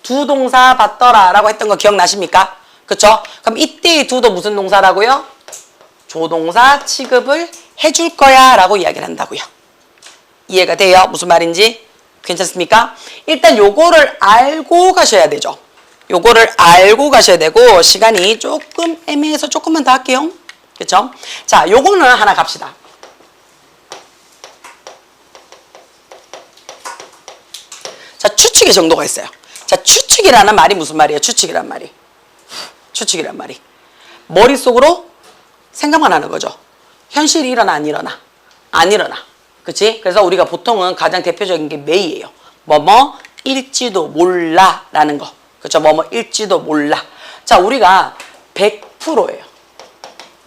두 동사 받더라 라고 했던 거 기억나십니까? 그쵸? 그럼 이때의 두도 무슨 동사라고요? 조동사 취급을 해줄 거야 라고 이야기를 한다고요. 이해가 돼요? 무슨 말인지? 괜찮습니까? 일단 요거를 알고 가셔야 되죠. 요거를 알고 가셔야 되고 시간이 조금 애매해서 조금만 더 할게요. 그쵸? 자, 요거는 하나 갑시다. 자, 추측의 정도가 있어요. 자, 추측이라는 말이 무슨 말이에요? 추측이란 말이. 추측이란 말이. 머릿속으로 생각만 하는 거죠. 현실이 일어나 안 일어나? 안 일어나. 그치? 그래서 우리가 보통은 가장 대표적인 게 may예요. 뭐뭐일지도 몰라 라는 거. 그쵸? 뭐뭐일지도 몰라. 자, 우리가 100%예요.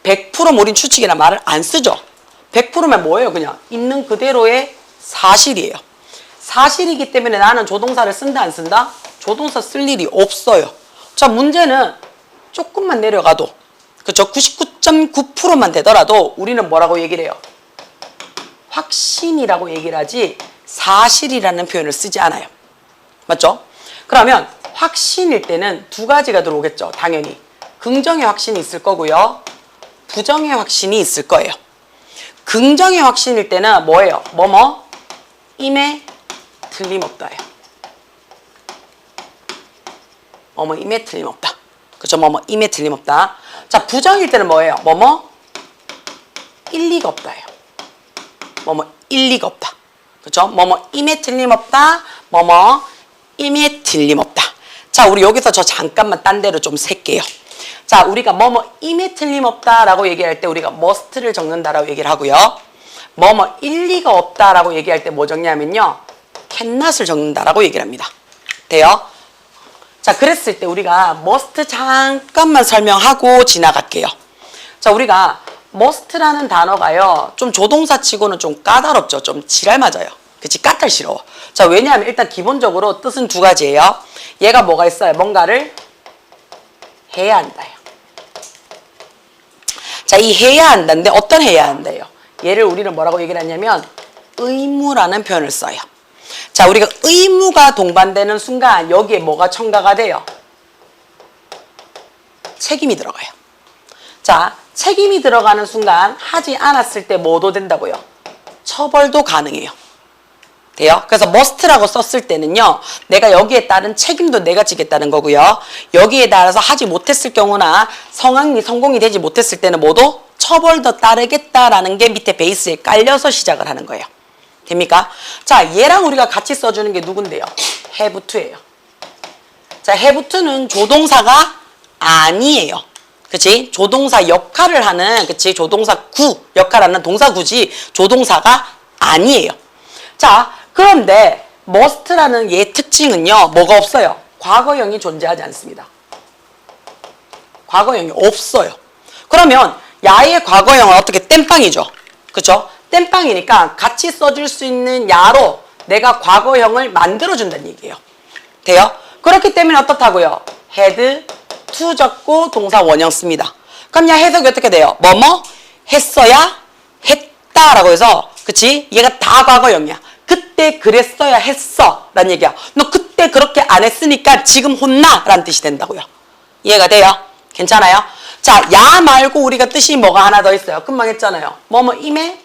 100% 우린 추측이란 말을 안 쓰죠. 100%면 뭐예요? 그냥 있는 그대로의 사실이에요. 사실이기 때문에 나는 조동사를 쓴다 안 쓴다? 조동사 쓸 일이 없어요. 자, 문제는 조금만 내려가도 그쵸? 99.9%만 되더라도 우리는 뭐라고 얘기를 해요? 확신이라고 얘기를 하지 사실이라는 표현을 쓰지 않아요. 맞죠? 그러면 확신일 때는 두 가지가 들어오겠죠. 당연히 긍정의 확신이 있을 거고요. 부정의 확신이 있을 거예요. 긍정의 확신일 때는 뭐예요? 뭐뭐 임에 틀림없다예요. 뭐뭐 임에 틀림없다. 그렇죠? 뭐뭐 임에 틀림없다. 자, 부정일 때는 뭐예요? 뭐뭐 일리가 없다예요. 뭐뭐 일리가 없다. 그렇죠? 뭐뭐 임에 틀림없다. 뭐뭐 임에 틀림없다. 자, 우리 여기서 저 잠깐만 딴 데로 좀 셀게요. 자, 우리가 뭐뭐 임에 틀림없다라고 얘기할 때 우리가 must를 적는다라고 얘기를 하고요. 뭐뭐 일리가 없다라고 얘기할 때 뭐 적냐면요. cannot을 적는다라고 얘기를 합니다. 돼요? 자, 그랬을 때 우리가 must 잠깐만 설명하고 지나갈게요. 자, 우리가 must라는 단어가요. 좀 조동사 치고는 좀 까다롭죠. 좀 지랄 맞아요. 그치? 까탈스러워. 자, 왜냐하면 일단 기본적으로 뜻은 두 가지예요. 얘가 뭐가 있어요? 뭔가를 해야 한다요. 자, 이 해야 한다인데 어떤 해야 한다요? 얘를 우리는 뭐라고 얘기를 하냐면 의무라는 표현을 써요. 자, 우리가 의무가 동반되는 순간 여기에 뭐가 첨가가 돼요? 책임이 들어가요. 자, 책임이 들어가는 순간 하지 않았을 때 뭐도 된다고요? 처벌도 가능해요. 돼요? 그래서 must라고 썼을 때는요. 내가 여기에 따른 책임도 내가 지겠다는 거고요. 여기에 따라서 하지 못했을 경우나 성공이 되지 못했을 때는 모두 처벌도 따르겠다라는 게 밑에 베이스에 깔려서 시작을 하는 거예요. 됩니까? 자, 얘랑 우리가 같이 써주는 게 누군데요? have to예요. 자, have to는 조동사가 아니에요. 그치? 조동사 역할을 하는, 그치? 조동사 구 역할을 하는 동사구지 조동사가 아니에요. 자, 그런데 must라는 얘 특징은요. 뭐가 없어요? 과거형이 존재하지 않습니다. 과거형이 없어요. 그러면 야의 과거형은 어떻게 땜빵이죠. 그쵸? 땜빵이니까 같이 써줄 수 있는 야로 내가 과거형을 만들어준다는 얘기예요. 돼요? 그렇기 때문에 어떻다고요? had to 적고 동사 원형 씁니다. 그럼 야 해석이 어떻게 돼요? 뭐뭐 했어야 했다라고 해서 그치? 얘가 다 과거형이야. 그때 그랬어야 했어 라는 얘기야. 너 그때 그렇게 안 했으니까 지금 혼나 라는 뜻이 된다고요. 이해가 돼요? 괜찮아요? 자, 야 말고 우리가 뜻이 뭐가 하나 더 있어요. 금방 했잖아요. 뭐뭐 임에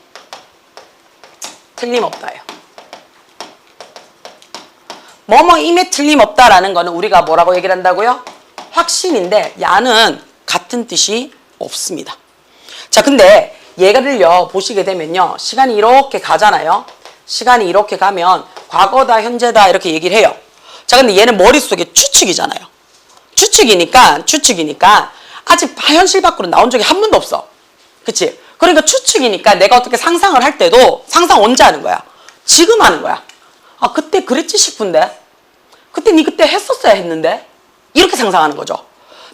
틀림없다예요. 뭐뭐 임에 틀림없다라는 거는 우리가 뭐라고 얘기를 한다고요? 확신인데 야는 같은 뜻이 없습니다. 자, 근데 얘가를요 보시게 되면요. 시간이 이렇게 가잖아요. 시간이 이렇게 가면 과거다 현재다 이렇게 얘기를 해요. 자, 근데 얘는 머릿속에 추측이잖아요. 추측이니까 아직 현실 밖으로 나온 적이 한 번도 없어. 그치? 그러니까 추측이니까 내가 어떻게 상상을 할 때도 상상 언제 하는 거야? 지금 하는 거야. 아, 그때 그랬지 싶은데? 그때 니 그때 했었어야 했는데? 이렇게 상상하는 거죠.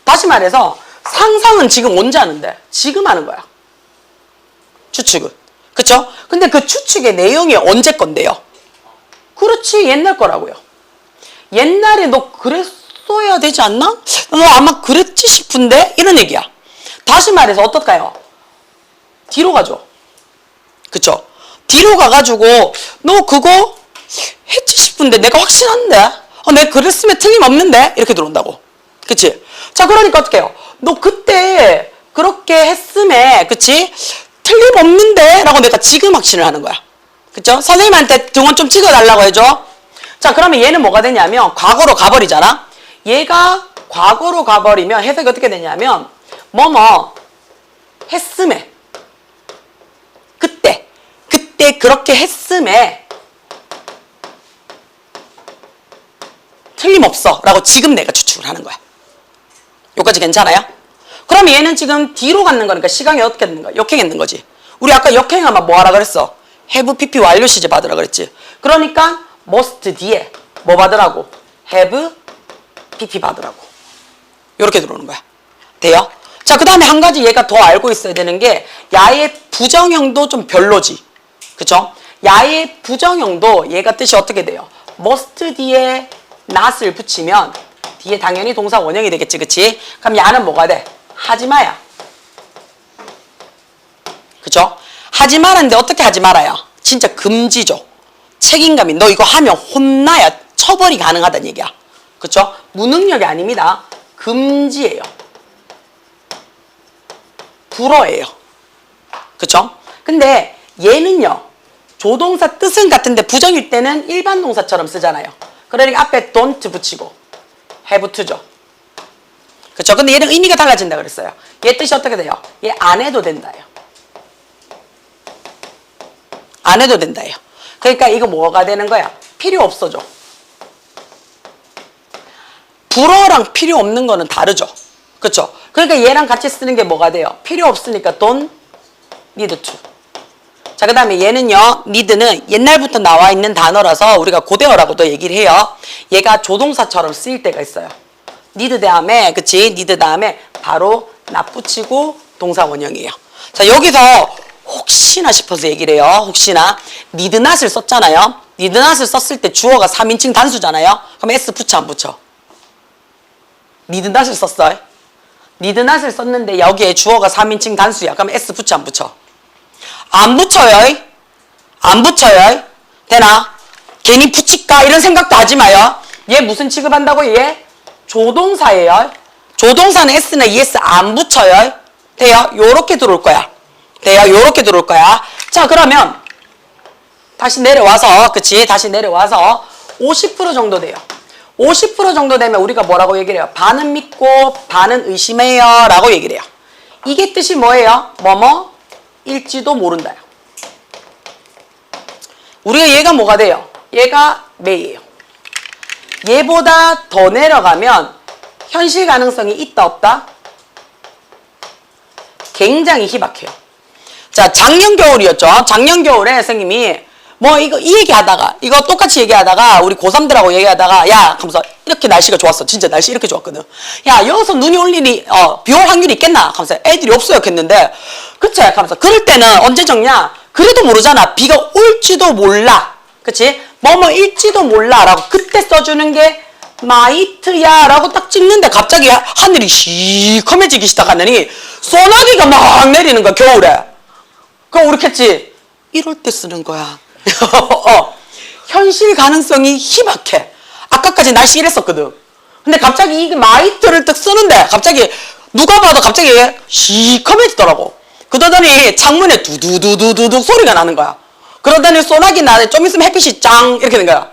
다시 말해서 상상은 지금 언제 하는데? 지금 하는 거야. 추측은. 그쵸? 근데 그 추측의 내용이 언제 건데요? 그렇지, 옛날 거라고요. 옛날에 너 그랬어야 되지 않나? 너 아마 그랬지 싶은데? 이런 얘기야. 다시 말해서 어떨까요? 뒤로 가죠. 그쵸? 뒤로 가가지고 너 그거 했지 싶은데 내가 확신한데? 내가 그랬으면 틀림없는데? 이렇게 들어온다고. 그치? 자, 그러니까 어떻게 해요? 너 그때 그렇게 했음에, 그치? 틀림없는데? 라고 내가 지금 확신을 하는 거야. 그쵸? 선생님한테 등원 좀 찍어달라고 해줘. 자, 그러면 얘는 뭐가 되냐면 과거로 가버리잖아? 얘가 과거로 가버리면 해석이 어떻게 되냐면 뭐뭐 했음에 그때 그렇게 했음에 틀림없어 라고 지금 내가 추측을 하는 거야. 여기까지 괜찮아요? 그럼 얘는 지금 뒤로 가는 거니까 시간이 어떻게 되는 거야? 역행했는 거지. 우리 아까 역행하면 뭐 하라 그랬어? have pp 완료 시제 받으라 그랬지. 그러니까 must 뒤에 뭐 받으라고? have pp 받으라고. 이렇게 들어오는 거야. 돼요? 자, 그 다음에 한 가지 얘가 더 알고 있어야 되는 게 야의 부정형도 좀 별로지. 그쵸? 야의 부정형도 얘가 뜻이 어떻게 돼요? must 뒤에 not을 붙이면 뒤에 당연히 동사 원형이 되겠지. 그치? 그럼 야는 뭐가 돼? 하지마야. 그쵸? 하지 말았는데 어떻게 하지 말아요? 진짜 금지죠. 책임감이 너 이거 하면 혼나야 처벌이 가능하다는 얘기야. 그쵸? 무능력이 아닙니다. 금지예요. 불어예요. 그쵸? 근데 얘는요. 조동사 뜻은 같은데 부정일 때는 일반 동사처럼 쓰잖아요. 그러니까 앞에 don't 붙이고 have to죠. 그쵸? 근데 얘는 의미가 달라진다 그랬어요. 얘 뜻이 어떻게 돼요? 얘 안 해도 된다예요. 안 해도 된다예요. 그러니까 이거 뭐가 되는 거야? 필요 없어져. 불어랑 필요 없는 거는 다르죠. 그쵸? 그러니까 얘랑 같이 쓰는 게 뭐가 돼요? 필요 없으니까 don't need to. 자, 그 다음에 얘는요, need는 옛날부터 나와 있는 단어라서 우리가 고대어라고도 얘기를 해요. 얘가 조동사처럼 쓰일 때가 있어요. need 다음에, 그치? need 다음에 바로 not 붙이고 동사 원형이에요. 자, 여기서 혹시나 싶어서 얘기를 해요. 혹시나. need not을 썼잖아요. need not을 썼을 때 주어가 3인칭 단수잖아요. 그럼 s 붙여 안 붙여? need not을 썼어요. need not을 썼는데 여기에 주어가 3인칭 단수야. 그럼 s 붙여 안 붙여? 안 붙여요. 안 붙여요. 되나? 괜히 붙일까 이런 생각도 하지 마요. 얘 무슨 취급한다고? 얘 조동사예요. 조동사는 s나 es 안 붙여요. 돼요? 요렇게 들어올 거야. 돼요? 요렇게 들어올 거야. 자, 그러면 다시 내려와서, 그치? 다시 내려와서 50% 정도 돼요. 50% 정도 되면 우리가 뭐라고 얘기를 해요? 반은 믿고 반은 의심해요 라고 얘기를 해요. 이게 뜻이 뭐예요? 일지도 모른다요. 우리가 얘가 뭐가 돼요? 얘가 매예요. 얘보다 더 내려가면 현실 가능성이 있다 없다? 굉장히 희박해요. 자, 작년 겨울이었죠. 작년 겨울에 선생님이 뭐 이거 이 얘기하다가 이거 똑같이 얘기하다가 우리 고3들하고 얘기하다가 야 하면서 이렇게 날씨가 좋았어. 진짜 날씨 이렇게 좋았거든. 야 여기서 눈이 올 일이 비 올 확률이 있겠나 하면서 애들이 없어요 했는데 그치? 하면서 그럴 때는 언제 적냐? 그래도 모르잖아. 비가 올지도 몰라. 그치? 뭐뭐일지도 몰라 라고 그때 써주는 게 마이트야 라고 딱 찍는데 갑자기 하늘이 시커매지기 시작하더니 소나기가 막 내리는 거야 겨울에. 그럼 우리 겠지? 이럴 때 쓰는 거야. 현실 가능성이 희박해. 아까까지 날씨 이랬었거든. 근데 갑자기 이 마이트를 딱 쓰는데 갑자기 누가 봐도 갑자기 시커매지더라고. 그러더니 창문에 두두두두두 소리가 나는 거야. 그러더니 소나기 나네. 좀 있으면 햇빛이 짱 이렇게 된 거야.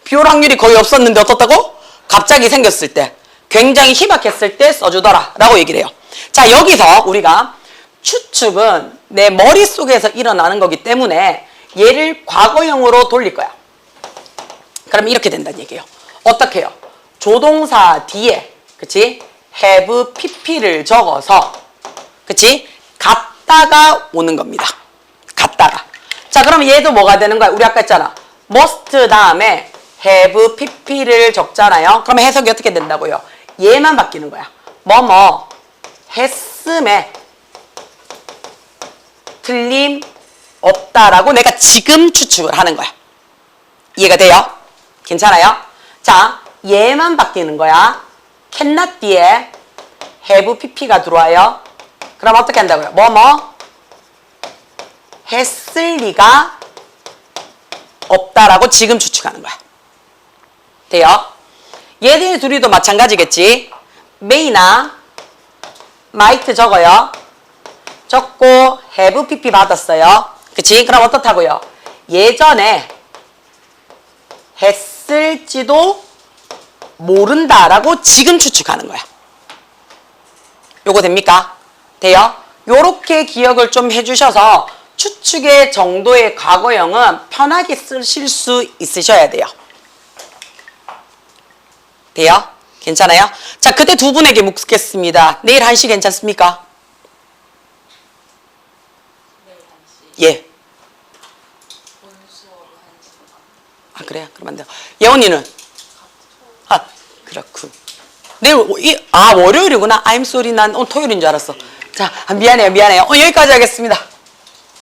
비 올 확률이 거의 없었는데 어떻다고? 갑자기 생겼을 때 굉장히 희박했을 때 써주더라 라고 얘기를 해요. 자, 여기서 우리가 추측은 내 머릿속에서 일어나는 거기 때문에 얘를 과거형으로 돌릴 거야. 그럼 이렇게 된다는 얘기예요. 어떻게 해요? 조동사 뒤에 그치? have pp를 적어서 그치? 갔다가 오는 겁니다. 갔다가. 자, 그럼 얘도 뭐가 되는 거야? 우리 아까 했잖아. must 다음에 have pp를 적잖아요. 그러면 해석이 어떻게 된다고요? 얘만 바뀌는 거야. 뭐뭐 했음에 틀림 없다라고 내가 지금 추측을 하는 거야. 이해가 돼요? 괜찮아요? 자, 얘만 바뀌는 거야. cannot 뒤에 have pp가 들어와요. 그럼 어떻게 한다고요? 뭐뭐 했을 리가 없다라고 지금 추측하는 거야. 돼요? 얘들 둘이도 마찬가지겠지. may나 might 적어요. 적고 have pp 받았어요. 그치? 그럼 어떻다고요? 예전에 했을지도 모른다라고 지금 추측하는 거야. 요거 됩니까? 돼요? 요렇게 기억을 좀 해주셔서 추측의 정도의 과거형은 편하게 쓰실 수 있으셔야 돼요. 돼요? 괜찮아요? 자, 그때 두 분에게 묻겠습니다. 내일 1시 괜찮습니까? 예. 아, 그래요? 그럼 안 돼요. 예원이는? 아, 그렇군. 내일 월요일이구나. I'm sorry. 난 오늘 토요일인 줄 알았어. 자, 미안해요. 여기까지 하겠습니다.